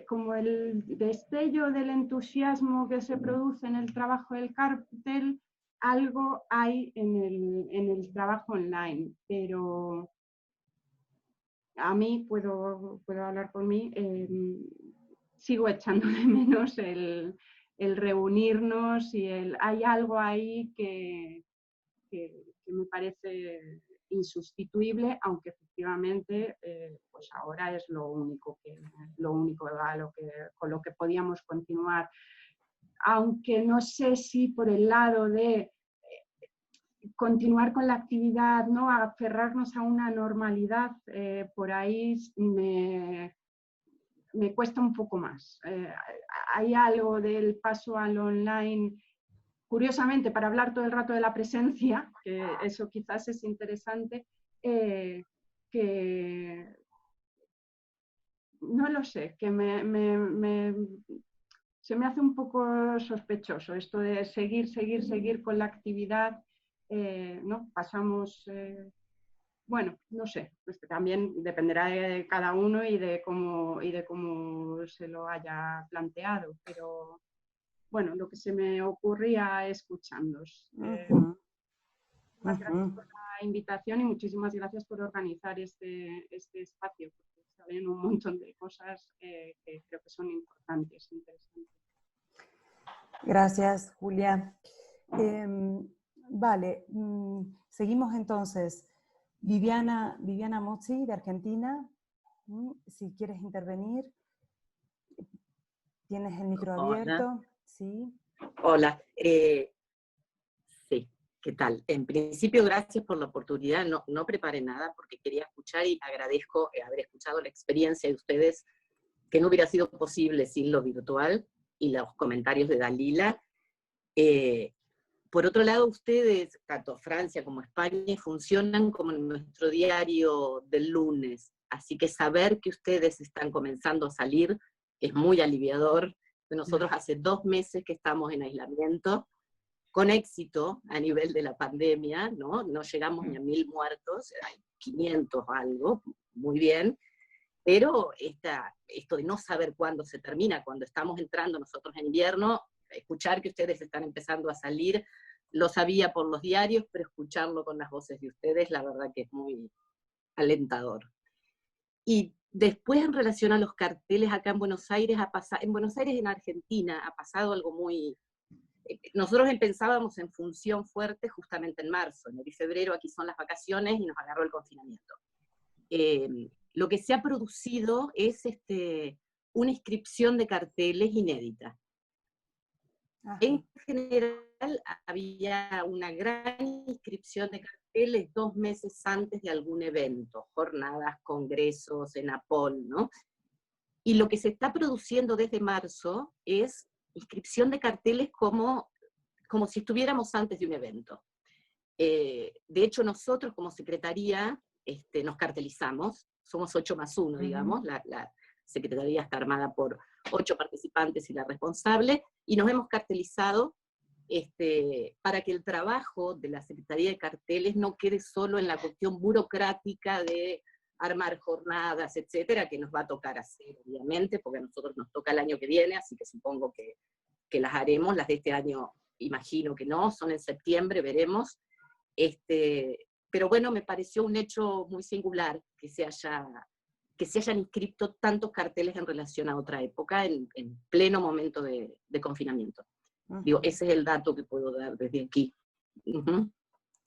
como el destello del entusiasmo que se produce en el trabajo del cártel, algo hay en el trabajo online, pero a mí, puedo hablar por mí, sigo echando de menos el reunirnos y hay algo ahí que me parece insustituible, aunque efectivamente pues ahora es lo único con lo que podíamos continuar. Aunque no sé si por el lado de continuar con la actividad, ¿no? Aferrarnos a una normalidad, por ahí me cuesta un poco más. Hay algo del paso al online, curiosamente, para hablar todo el rato de la presencia, que eso quizás es interesante, que no lo sé, que se me hace un poco sospechoso esto de seguir con la actividad ¿no? Pasamos, bueno, no sé, pues también dependerá de cada uno y de cómo se lo haya planteado, pero bueno, lo que se me ocurría escuchándos. Muchas gracias por la invitación y muchísimas gracias por organizar este espacio, porque salen un montón de cosas que creo que son importantes, interesantes. Gracias, Julia. Vale, seguimos entonces. Viviana Mozzi, de Argentina, si quieres intervenir. Tienes el micro abierto. Sí. Hola. Sí, ¿qué tal? En principio, gracias por la oportunidad. No preparé nada porque quería escuchar y agradezco haber escuchado la experiencia de ustedes, que no hubiera sido posible sin lo virtual y los comentarios de Dalila. Por otro lado, ustedes, tanto Francia como España, funcionan como nuestro diario del lunes. Así que saber que ustedes están comenzando a salir es muy aliviador. Nosotros hace 2 meses que estamos en aislamiento, con éxito a nivel de la pandemia, ¿no? No llegamos ni a 1000 muertos, hay 500 algo, muy bien. Pero esto de no saber cuándo se termina, cuando estamos entrando nosotros en invierno, escuchar que ustedes están empezando a salir, lo sabía por los diarios, pero escucharlo con las voces de ustedes, la verdad que es muy alentador. Y después, en relación a los carteles acá en Buenos Aires, en Argentina, ha pasado algo muy... Nosotros pensábamos en función fuerte justamente en marzo, enero y febrero, aquí son las vacaciones y nos agarró el confinamiento. Lo que se ha producido es una inscripción de carteles inédita. Ajá. En general había una gran inscripción de carteles 2 meses antes de algún evento, jornadas, congresos, ENAPOL, ¿no? Y lo que se está produciendo desde marzo es inscripción de carteles como si estuviéramos antes de un evento. De hecho, nosotros como Secretaría nos cartelizamos, somos 8+1, digamos, la Secretaría está armada por 8 participantes y la responsable, y nos hemos cartelizado para que el trabajo de la Secretaría de Carteles no quede solo en la cuestión burocrática de armar jornadas, etcétera, que nos va a tocar hacer, obviamente, porque a nosotros nos toca el año que viene, así que supongo que las haremos. Las de este año imagino que no, son en septiembre, veremos. Pero bueno, me pareció un hecho muy singular que se hayan inscrito tantos carteles en relación a otra época, en pleno momento de confinamiento. Digo, ese es el dato que puedo dar desde aquí.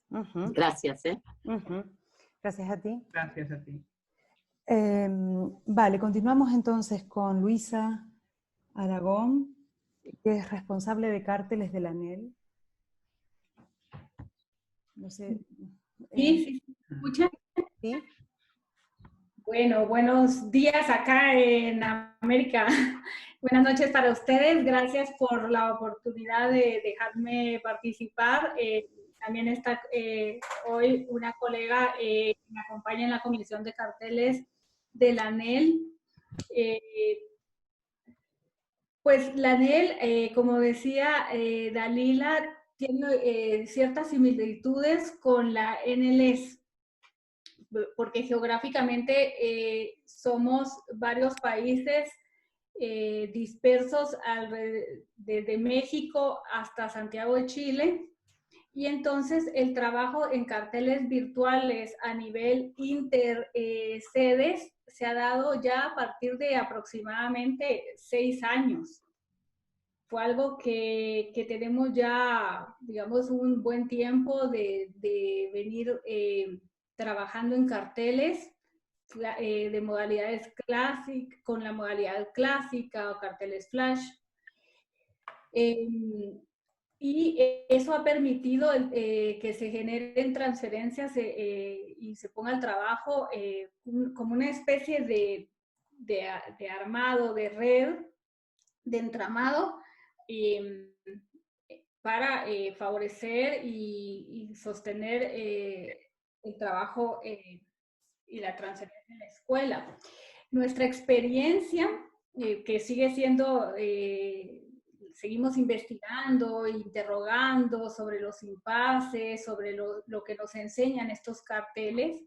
Gracias. Gracias a ti. Gracias a ti. Vale, continuamos entonces con Luisa Aragón, que es responsable de carteles de la ANEL. No sé. Sí, ¿se escucha? Sí. Bueno, buenos días acá en América. Buenas noches para ustedes. Gracias por la oportunidad de dejarme participar. También está hoy una colega que me acompaña en la Comisión de Carteles de la ANEL. Pues la ANEL, como decía Dalila, tiene ciertas similitudes con la NLS, porque geográficamente somos varios países dispersos desde México hasta Santiago de Chile, y entonces el trabajo en carteles virtuales a nivel intersedes se ha dado ya a partir de aproximadamente 6 años. Fue algo que tenemos ya, digamos, un buen tiempo de venir trabajando en carteles de modalidades clásicas, con la modalidad clásica o carteles flash. Y eso ha permitido que se generen transferencias y se ponga el trabajo como una especie de armado, de red, de entramado, para favorecer y sostener el trabajo y la transferencia en la escuela. Nuestra experiencia, que sigue siendo seguimos investigando, interrogando sobre los impases, sobre lo que nos enseñan estos carteles.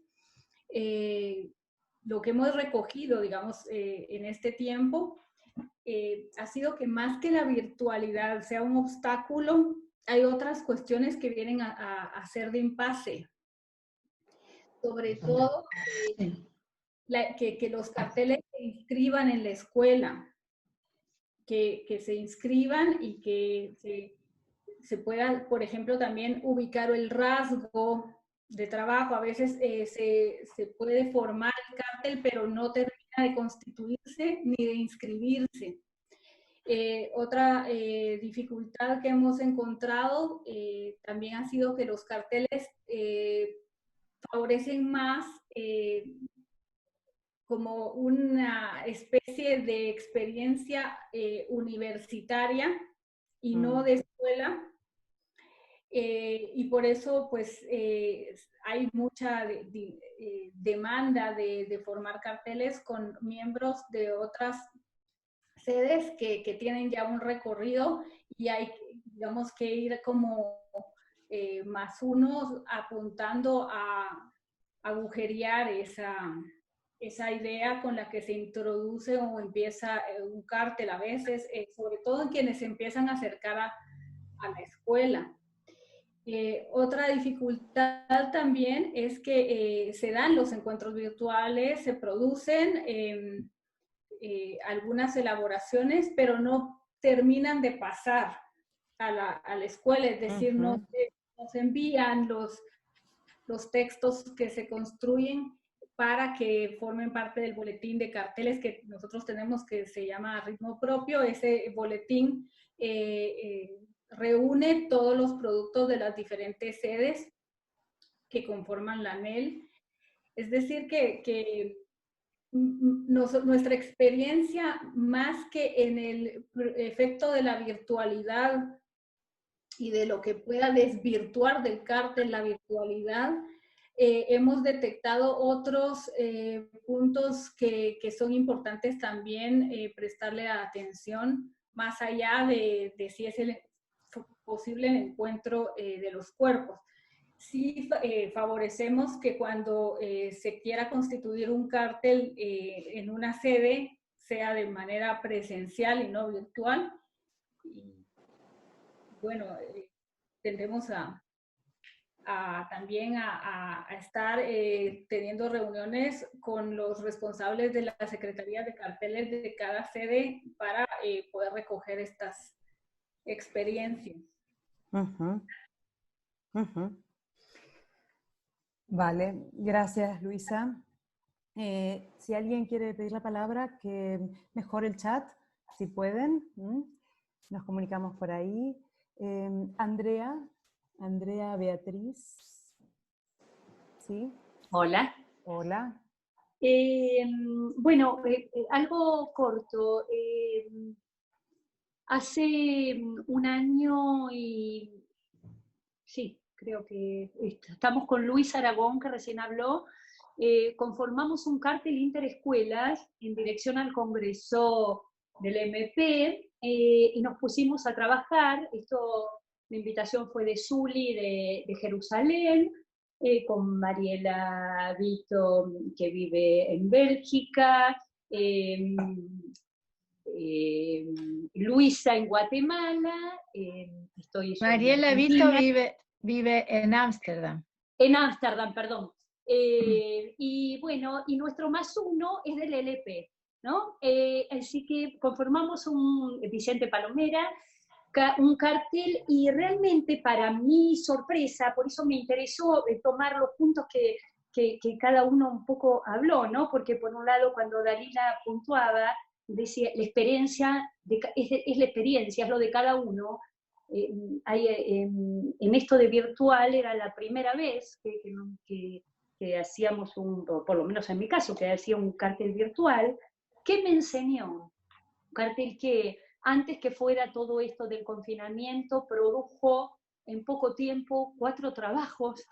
Lo que hemos recogido, digamos, en este tiempo, ha sido que más que la virtualidad sea un obstáculo, hay otras cuestiones que vienen a ser de impasse. Sobre todo, que los carteles se inscriban en la escuela, que se inscriban y que se pueda, por ejemplo, también ubicar el rasgo de trabajo. A veces se puede formar el cartel, pero no termina de constituirse ni de inscribirse. Otra dificultad que hemos encontrado también ha sido que los carteles favorecen más como una especie de experiencia universitaria y no de escuela. Y por eso pues hay mucha demanda de formar carteles con miembros de otras sedes que tienen ya un recorrido, y hay, digamos, que ir como más uno apuntando a agujerear esa idea con la que se introduce o empieza un cartel a veces, sobre todo en quienes se empiezan a acercar a la escuela. Otra dificultad también es que se dan los encuentros virtuales, se producen algunas elaboraciones, pero no terminan de pasar a la escuela, es decir, no se envían los textos que se construyen para que formen parte del boletín de carteles que nosotros tenemos, que se llama Ritmo Propio. Ese boletín reúne todos los productos de las diferentes sedes que conforman la ANEL. Es decir, que nuestra experiencia, más que en el efecto de la virtualidad y de lo que pueda desvirtuar del cartel la virtualidad, hemos detectado otros puntos que son importantes también prestarle atención, más allá de si es posible el encuentro de los cuerpos. Sí favorecemos que cuando se quiera constituir un cartel en una sede, sea de manera presencial y no virtual. Y bueno, tendremos también a estar teniendo reuniones con los responsables de las secretarías de carteles de cada sede para poder recoger estas experiencias. Vale, gracias Luisa. Si alguien quiere pedir la palabra, que mejore el chat, si pueden. Nos comunicamos por ahí. Andrea Beatriz. ¿Sí? Hola. Hola. Bueno, algo corto. Hace un año y sí, creo que estamos con Luis Aragón, que recién habló, conformamos un cartel interescuelas en dirección al Congreso del MP y nos pusimos a trabajar. La invitación fue de Zuli, de Jerusalén, con Mariela Vito, que vive en Bélgica, Luisa en Guatemala, Mariela Vito vive en Ámsterdam. En Ámsterdam, perdón. Y bueno, y nuestro más uno es del LP, ¿no? Así que conformamos Vicente Palomera, un cartel, y realmente para mi sorpresa, por eso me interesó tomar los puntos que cada uno un poco habló, ¿no? Porque por un lado, cuando Dalila puntuaba, decía, la experiencia es la experiencia, es lo de cada uno. En esto de virtual era la primera vez que hacíamos por lo menos en mi caso, que hacía un cartel virtual. ¿Qué me enseñó? Un cartel que antes que fuera todo esto del confinamiento produjo en poco tiempo 4 trabajos.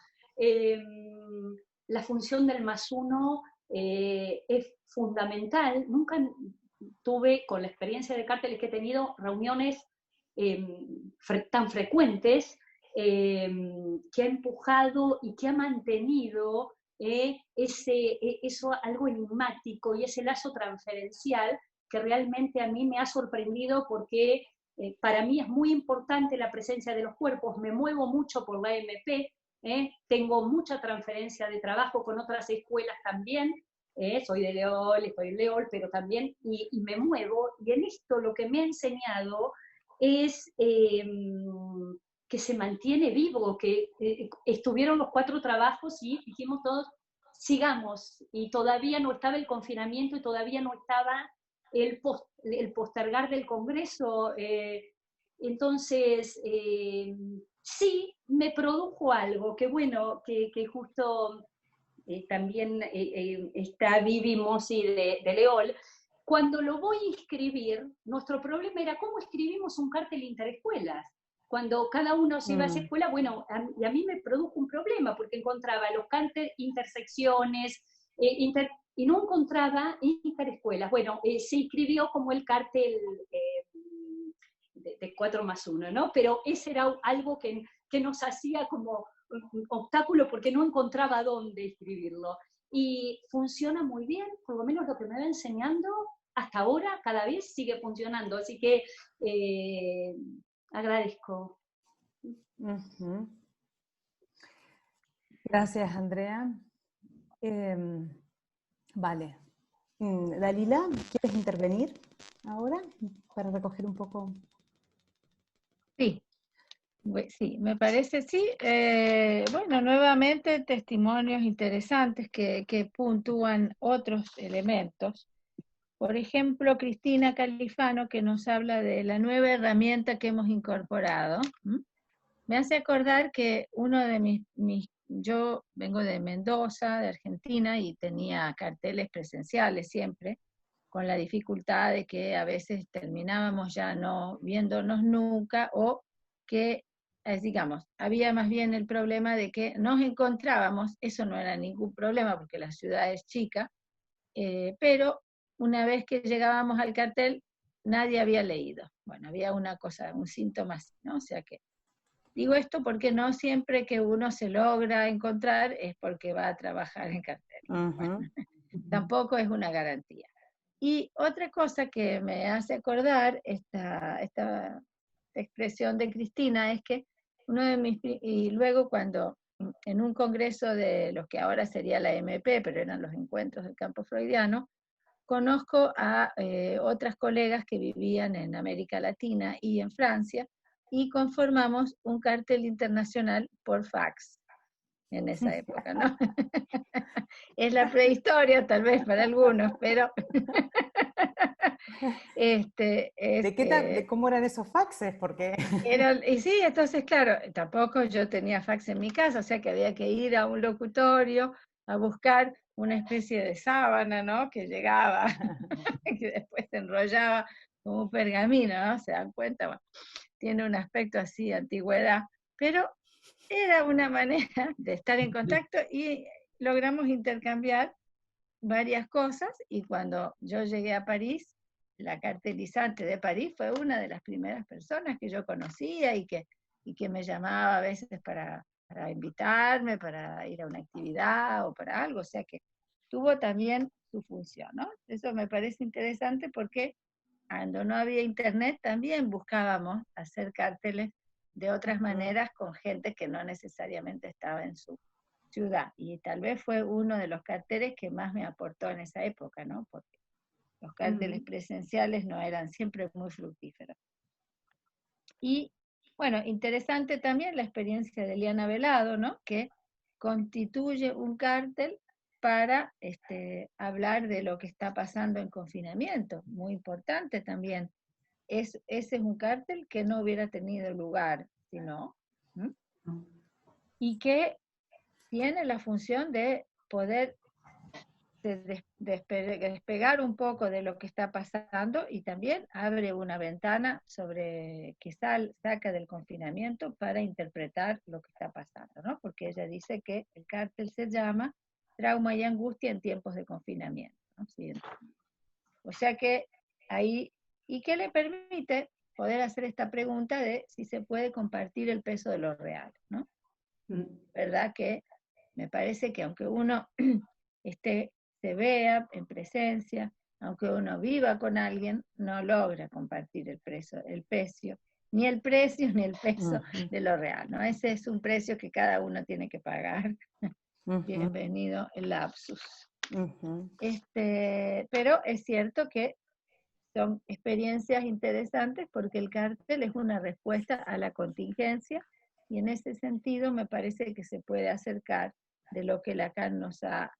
La función del +1 es fundamental. Nunca tuve, con la experiencia de carteles que he tenido, reuniones tan frecuentes, que ha empujado y que ha mantenido eso algo enigmático y ese lazo transferencial que realmente a mí me ha sorprendido porque para mí es muy importante la presencia de los cuerpos, me muevo mucho por la MP, tengo mucha transferencia de trabajo con otras escuelas también, soy de Leol, estoy en Leol, pero también, y me muevo, y en esto lo que me ha enseñado es que se mantiene vivo, que estuvieron los 4 trabajos y dijimos todos, sigamos, y todavía no estaba el confinamiento y todavía no estaba el postergar del Congreso, entonces sí me produjo algo, que bueno, que justo también está Vivi Mossi de Leol. Cuando lo voy a inscribir, nuestro problema era cómo escribimos un cartel interescuelas. Cuando cada uno se iba a esa escuela, bueno, y a mí me produjo un problema, porque encontraba los carteles, intersecciones, y no encontraba interescuelas. Bueno, se inscribió como el cartel de 4+1, ¿no? Pero ese era algo que nos hacía como un obstáculo porque no encontraba dónde escribirlo. Y funciona muy bien, por lo menos lo que me va enseñando hasta ahora, cada vez sigue funcionando. Así que agradezco. Gracias, Andrea. Vale. Dalila, ¿quieres intervenir ahora para recoger un poco? Sí. Sí, me parece, sí. Bueno, nuevamente testimonios interesantes que puntúan otros elementos. Por ejemplo, Cristina Califano, que nos habla de la nueva herramienta que hemos incorporado. Me hace acordar que uno de yo vengo de Mendoza, de Argentina, y tenía carteles presenciales siempre, con la dificultad de que a veces terminábamos ya no viéndonos nunca, o que digamos, había más bien el problema de que nos encontrábamos, eso no era ningún problema porque la ciudad es chica, pero una vez que llegábamos al cartel, nadie había leído. Bueno, había una cosa, un síntoma así, ¿no? O sea que, digo esto porque no siempre que uno se logra encontrar es porque va a trabajar en cartel. Bueno, tampoco es una garantía. Y otra cosa que me hace acordar esta expresión de Cristina es que y luego cuando en un congreso de los que ahora sería la MP, pero eran los encuentros del campo freudiano, conozco a otras colegas que vivían en América Latina y en Francia, y conformamos un cartel internacional por fax en esa época, ¿no? Es la prehistoria tal vez para algunos, pero ¿De cómo eran esos faxes? Porque y sí, entonces claro, tampoco yo tenía fax en mi casa, o sea que había que ir a un locutorio a buscar una especie de sábana, ¿no? Que llegaba, que después se enrollaba como un pergamino, ¿no? ¿Se dan cuenta? Bueno, tiene un aspecto así, antigüedad, pero era una manera de estar en contacto y logramos intercambiar varias cosas, y cuando yo llegué a París, la cartelizante de París fue una de las primeras personas que yo conocía y que me llamaba a veces para invitarme, para ir a una actividad o para algo, o sea que tuvo también su función, ¿no? Eso me parece interesante porque cuando no había internet también buscábamos hacer carteles de otras maneras con gente que no necesariamente estaba en su ciudad, y tal vez fue uno de los carteles que más me aportó en esa época, ¿no? Porque los carteles presenciales no eran siempre muy fructíferos. Y bueno, interesante también la experiencia de Eliana Velado, ¿no? Que constituye un cartel para hablar de lo que está pasando en confinamiento, muy importante también. Ese es un cartel que no hubiera tenido lugar si no, y que tiene la función de poder despegar un poco de lo que está pasando, y también abre una ventana sobre que saca del confinamiento para interpretar lo que está pasando, ¿no? Porque ella dice que el cartel se llama Trauma y Angustia en tiempos de confinamiento, ¿no? ¿Sí? O sea que ahí, y que le permite poder hacer esta pregunta de si se puede compartir el peso de lo real, ¿no? ¿Verdad que me parece que aunque uno se vea en presencia, aunque uno viva con alguien, no logra compartir el precio, ni el precio ni el peso de lo real, ¿no? Ese es un precio que cada uno tiene que pagar. Bienvenido el lapsus. Pero es cierto que son experiencias interesantes porque el cártel es una respuesta a la contingencia y en ese sentido me parece que se puede acercar de lo que Lacan nos ha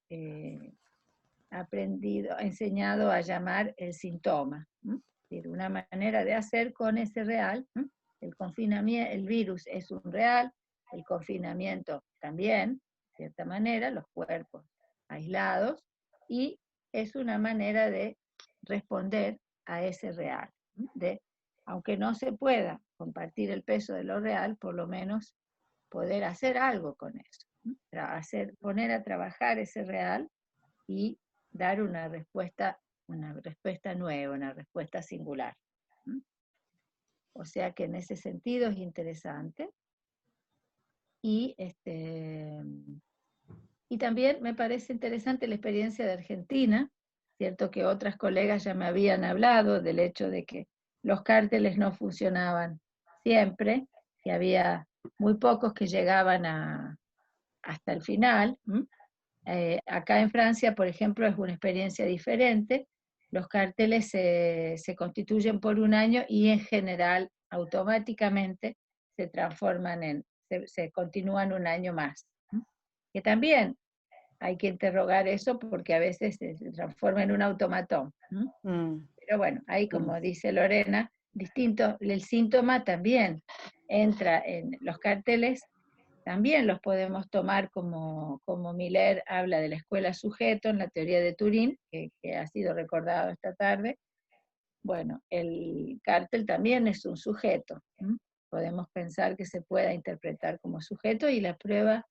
enseñado a llamar el síntoma. Es decir, una manera de hacer con ese real. El confinamiento, el virus es un real, el confinamiento también, de cierta manera, los cuerpos aislados, y es una manera de responder a ese real, aunque no se pueda compartir el peso de lo real, por lo menos poder hacer algo con eso, poner a trabajar ese real y dar una respuesta nueva, una respuesta singular. O sea que en ese sentido es interesante. Y también me parece interesante la experiencia de Argentina, cierto que otras colegas ya me habían hablado del hecho de que los cárteles no funcionaban siempre, que había muy pocos que llegaban hasta el final. Acá en Francia, por ejemplo, es una experiencia diferente. Los cárteles se constituyen por un año y en general automáticamente se transforman se continúan un año más. Que también hay que interrogar eso porque a veces se transforma en un automatón. Pero bueno, ahí como dice Lorena, el síntoma también entra en los cárteles, también los podemos tomar como Miller habla de la escuela sujeto en la teoría de Turín, que ha sido recordado esta tarde. Bueno, el cártel también es un sujeto. Podemos pensar que se pueda interpretar como sujeto y la prueba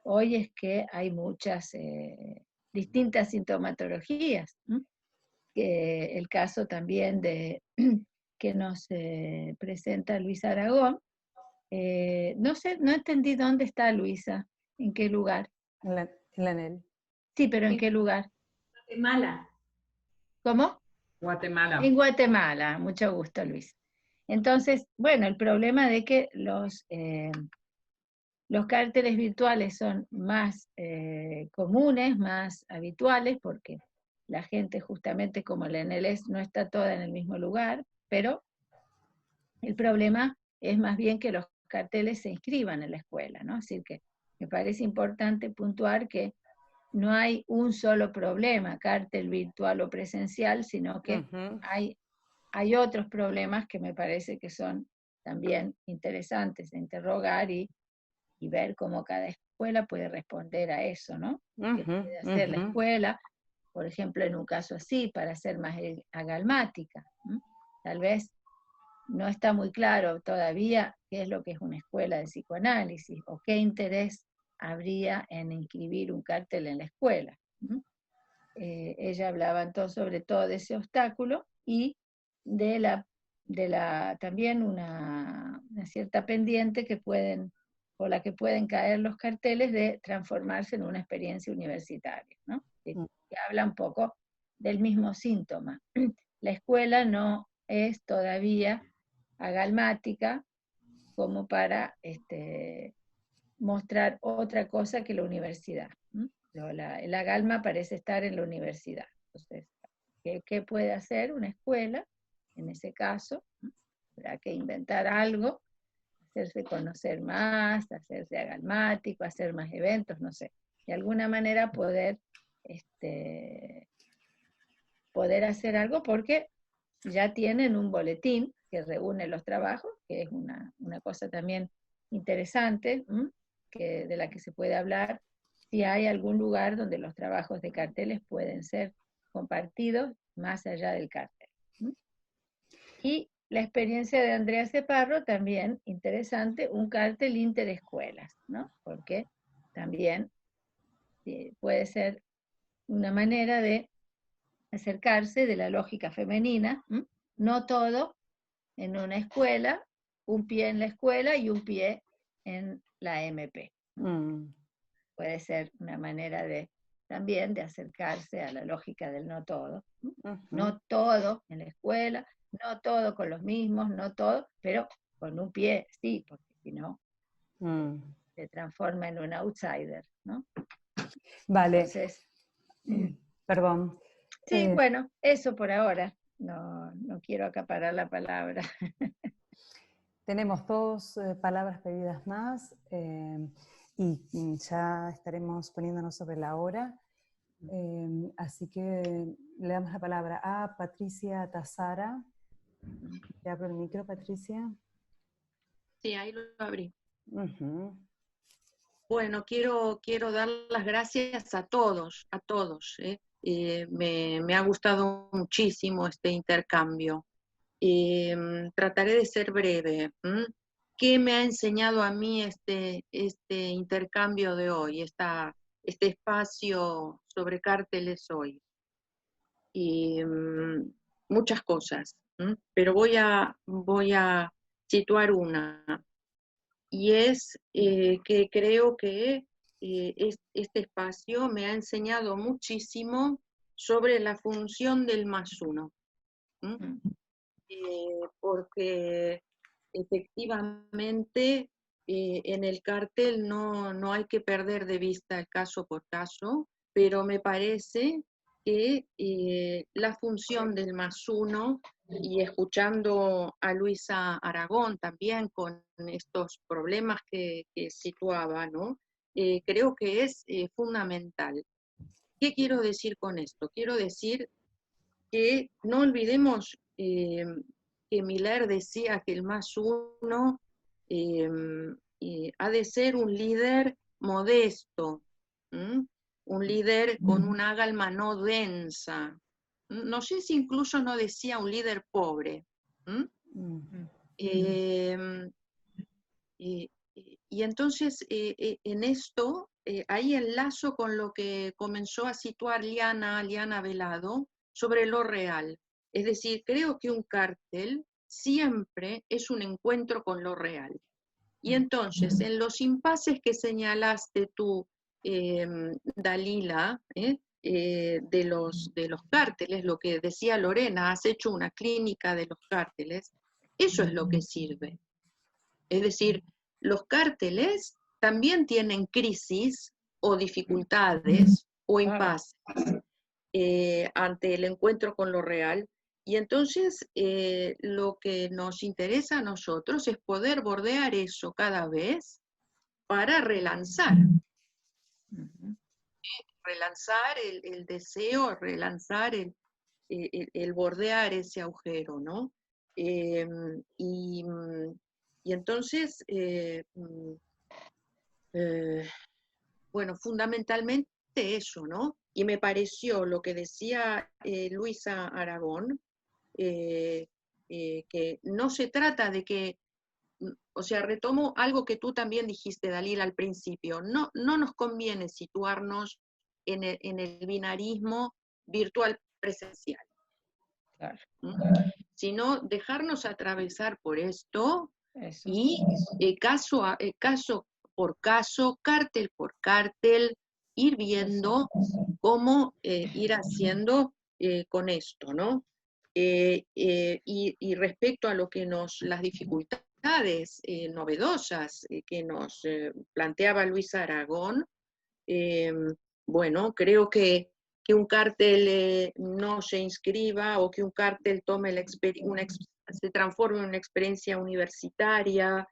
hoy es que hay muchas distintas sintomatologías. El caso también que nos presenta Luis Aragón. No sé, no entendí dónde está Luisa, en qué lugar. En la NEL. Sí, pero ¿en qué lugar? Guatemala. ¿Cómo? Guatemala. En Guatemala, mucho gusto, Luis. Entonces, bueno, el problema de que los cárteles virtuales son más comunes, más habituales, porque la gente justamente como la NLS no está toda en el mismo lugar, pero el problema es más bien que los carteles se inscriban en la escuela, ¿no? Así que me parece importante puntuar que no hay un solo problema, cártel virtual o presencial, sino que hay otros problemas que me parece que son también interesantes de interrogar y ver cómo cada escuela puede responder a eso, ¿no? ¿Qué puede hacer la escuela? Por ejemplo, en un caso así, para ser más agalmática. Tal vez no está muy claro todavía qué es lo que es una escuela de psicoanálisis o qué interés habría en inscribir un cártel en la escuela. Ella hablaba entonces sobre todo de ese obstáculo y de también una cierta pendiente por la que pueden caer los carteles de transformarse en una experiencia universitaria, ¿no? Que habla un poco del mismo síntoma. La escuela no es todavía agalmática como para mostrar otra cosa que la universidad. El agalma parece estar en la universidad. Entonces, ¿qué puede hacer una escuela? En ese caso, habrá que inventar algo, hacerse conocer más, hacerse agalmático, hacer más eventos, no sé. De alguna manera poder hacer algo porque ya tienen un boletín que reúne los trabajos, que es una cosa también interesante, de la que se puede hablar, si hay algún lugar donde los trabajos de carteles pueden ser compartidos más allá del cartel. Y la experiencia de Andrea Ceparro también interesante, un cártel interescuelas, ¿no? Porque también puede ser una manera de acercarse de la lógica femenina, no todo, en una escuela, un pie en la escuela y un pie en la MP. Puede ser una manera también de acercarse a la lógica del no todo. No todo en la escuela, no todo con los mismos, no todo, pero con un pie sí, porque si no se transforma en un outsider, ¿no? Vale. Entonces, perdón. Sí, bueno, eso por ahora. No quiero acaparar la palabra. Tenemos 2 palabras pedidas más y ya estaremos poniéndonos sobre la hora. Así que le damos la palabra a Patricia Tazara. Te abro el micro, Patricia. Sí, ahí lo abrí. Bueno, quiero dar las gracias a todos, me ha gustado muchísimo este intercambio. Trataré de ser breve. ¿Qué me ha enseñado a mí este intercambio de hoy, este espacio sobre cárteles hoy? Muchas cosas, pero voy a situar una. Y es que creo que este espacio me ha enseñado muchísimo sobre la función del +1. Porque efectivamente en el cártel no hay que perder de vista el caso por caso, pero me parece que la función del +1, y escuchando a Luisa Aragón también con estos problemas que situaba, ¿no? Creo que es fundamental. ¿Qué quiero decir con esto? Quiero decir que no olvidemos que Miller decía que el +1 ha de ser un líder modesto, un líder con una alma no densa. No sé si incluso no decía un líder pobre. Y entonces en esto, ahí enlazo con lo que comenzó a situar Liana Velado sobre lo real. Es decir, creo que un cártel siempre es un encuentro con lo real. Y entonces, en los impases que señalaste tú, Dalila, de los cárteles, lo que decía Lorena, has hecho una clínica de los cárteles, eso es lo que sirve. Es decir, los cárteles también tienen crisis o dificultades o impases ante el encuentro con lo real, y entonces lo que nos interesa a nosotros es poder bordear eso cada vez para relanzar. Relanzar el deseo, relanzar el bordear ese agujero, ¿no? Y entonces, bueno, fundamentalmente eso, ¿no? Y me pareció lo que decía Luisa Aragón, que no se trata de que, o sea, retomo algo que tú también dijiste, Dalila, al principio, no nos conviene situarnos en el binarismo virtual presencial, claro, sino dejarnos atravesar por esto. Eso. Y caso por caso, cártel por cártel, ir viendo cómo ir haciendo con esto, ¿no? Y respecto a lo que las dificultades novedosas que nos planteaba Luisa Aragón, bueno, creo que un cártel no se inscriba o que un cártel tome se transforme en una experiencia universitaria,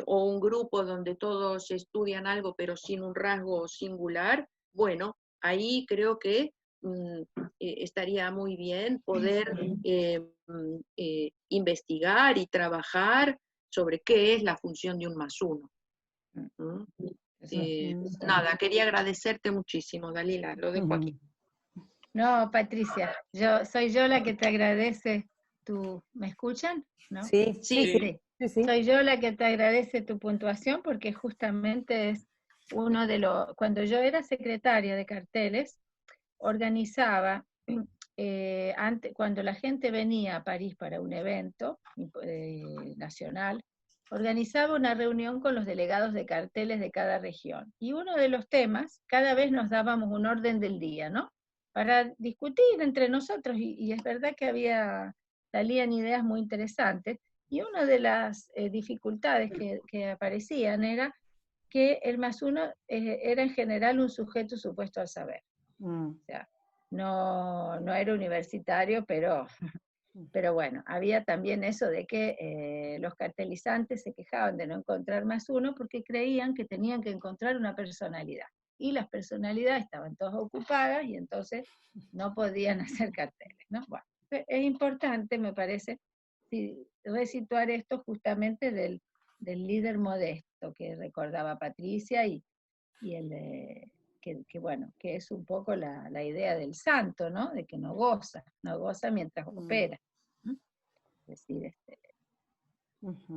o un grupo donde todos estudian algo pero sin un rasgo singular, bueno, ahí creo que estaría muy bien poder investigar y trabajar sobre qué es la función de un +1. Nada, quería agradecerte muchísimo, Dalila, lo dejo aquí. No, Patricia, soy yo la que te agradece ¿me escuchan? ¿No? Sí. Soy yo la que te agradece tu puntuación porque justamente es cuando yo era secretaria de carteles, organizaba cuando la gente venía a París para un evento nacional, organizaba una reunión con los delegados de carteles de cada región. Y uno de los temas, cada vez nos dábamos un orden del día, ¿no? Para discutir entre nosotros, y es verdad que salían ideas muy interesantes, y una de las dificultades que aparecían era que el +1 era en general un sujeto supuesto al saber. O sea, no era universitario, pero bueno, había también eso de que los cartelizantes se quejaban de no encontrar +1 porque creían que tenían que encontrar una personalidad. Y las personalidades estaban todas ocupadas y entonces no podían hacer carteles, ¿no? Bueno, es importante, me parece, resituar esto justamente del líder modesto que recordaba Patricia y que es un poco la idea del santo, ¿no? De que no goza mientras opera. Es decir,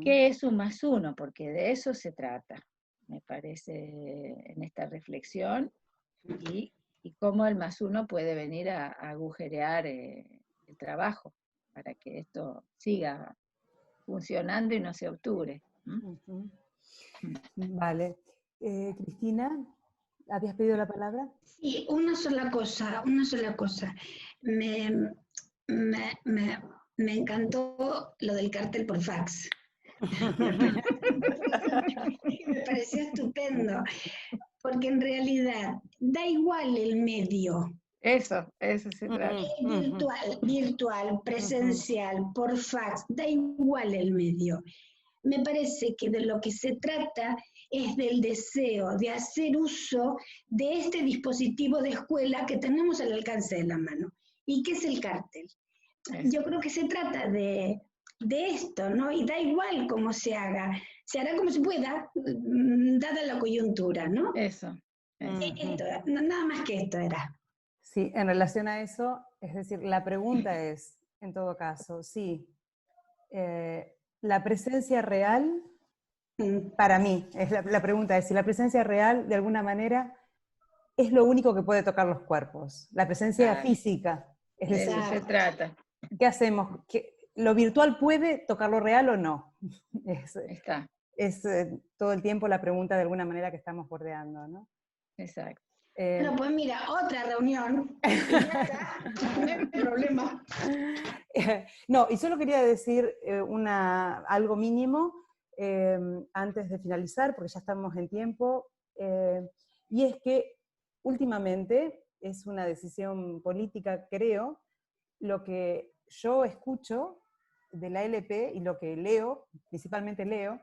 ¿qué es un +1? Porque de eso se trata, me parece, en esta reflexión, y cómo el +1 puede venir a agujerear el trabajo para que esto siga funcionando y no se obture. Vale. Cristina, ¿habías pedido la palabra? Sí, una sola cosa. Me encantó lo del cartel por fax. Me pareció estupendo, porque en realidad da igual el medio. Eso se trata. Virtual, presencial, por fax, da igual el medio. Me parece que de lo que se trata es del deseo de hacer uso de este dispositivo de escuela que tenemos al alcance de la mano. ¿Y qué es el cartel? Yo creo que se trata de esto, ¿no? Y da igual cómo se haga. Se hará como se pueda, dada la coyuntura, ¿no? Eso. Esto, nada más que esto era. Sí, en relación a eso, es decir, la pregunta es, en todo caso, sí, la presencia real, para mí, la pregunta es si la presencia real, de alguna manera, es lo único que puede tocar los cuerpos, la presencia física. Es decir, de eso se trata. ¿Qué hacemos? ¿Lo virtual puede tocar lo real o no? Es todo el tiempo la pregunta de alguna manera que estamos bordeando, ¿no? Exacto. No, pues mira, otra reunión. Y ya está, no hay problema. No, y solo quería decir algo mínimo antes de finalizar, porque ya estamos en tiempo, y es que últimamente es una decisión política, creo, lo que yo escucho de la LP y lo que leo, principalmente leo,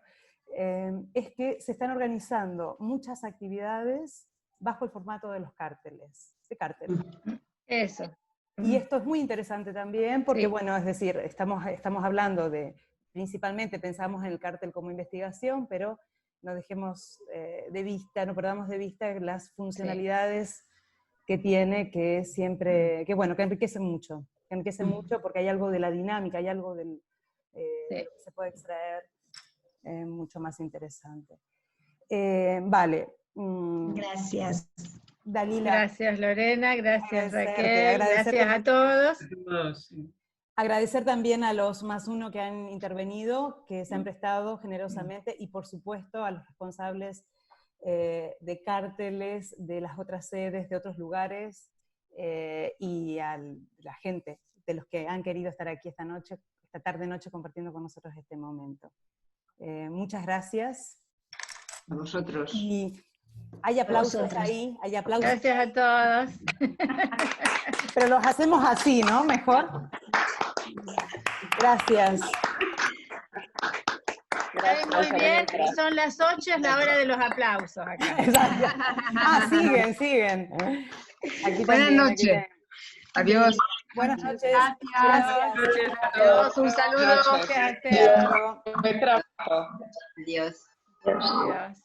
es que se están organizando muchas actividades bajo el formato de los cárteles, de cártel. Eso. Y esto es muy interesante también porque, bueno, es decir, estamos hablando principalmente pensamos en el cártel como investigación, pero no dejemos de vista, no perdamos de vista las funcionalidades que tiene, que siempre, que enriquecen mucho porque hay algo de la dinámica, hay algo de lo que se puede extraer mucho más interesante. Vale. Gracias. Dalila. Gracias Lorena, gracias Raquel, gracias a todos. Agradecer también a los +1 que han intervenido, que se han prestado generosamente, y por supuesto a los responsables de cárteles, de las otras sedes, de otros lugares, y a la gente, de los que han querido estar aquí esta tarde-noche compartiendo con nosotros este momento. Muchas gracias. A vosotros. Y hay aplausos ahí, hay aplausos. Gracias a todos. Pero los hacemos así, ¿no? Mejor. Gracias. Muy bien, son las 8, es la hora de los aplausos acá. Siguen. Aquí Buenas noches. Adiós. Buenas noches. Gracias. Adiós. Un saludo. Buen trabajo. Adiós. Adiós.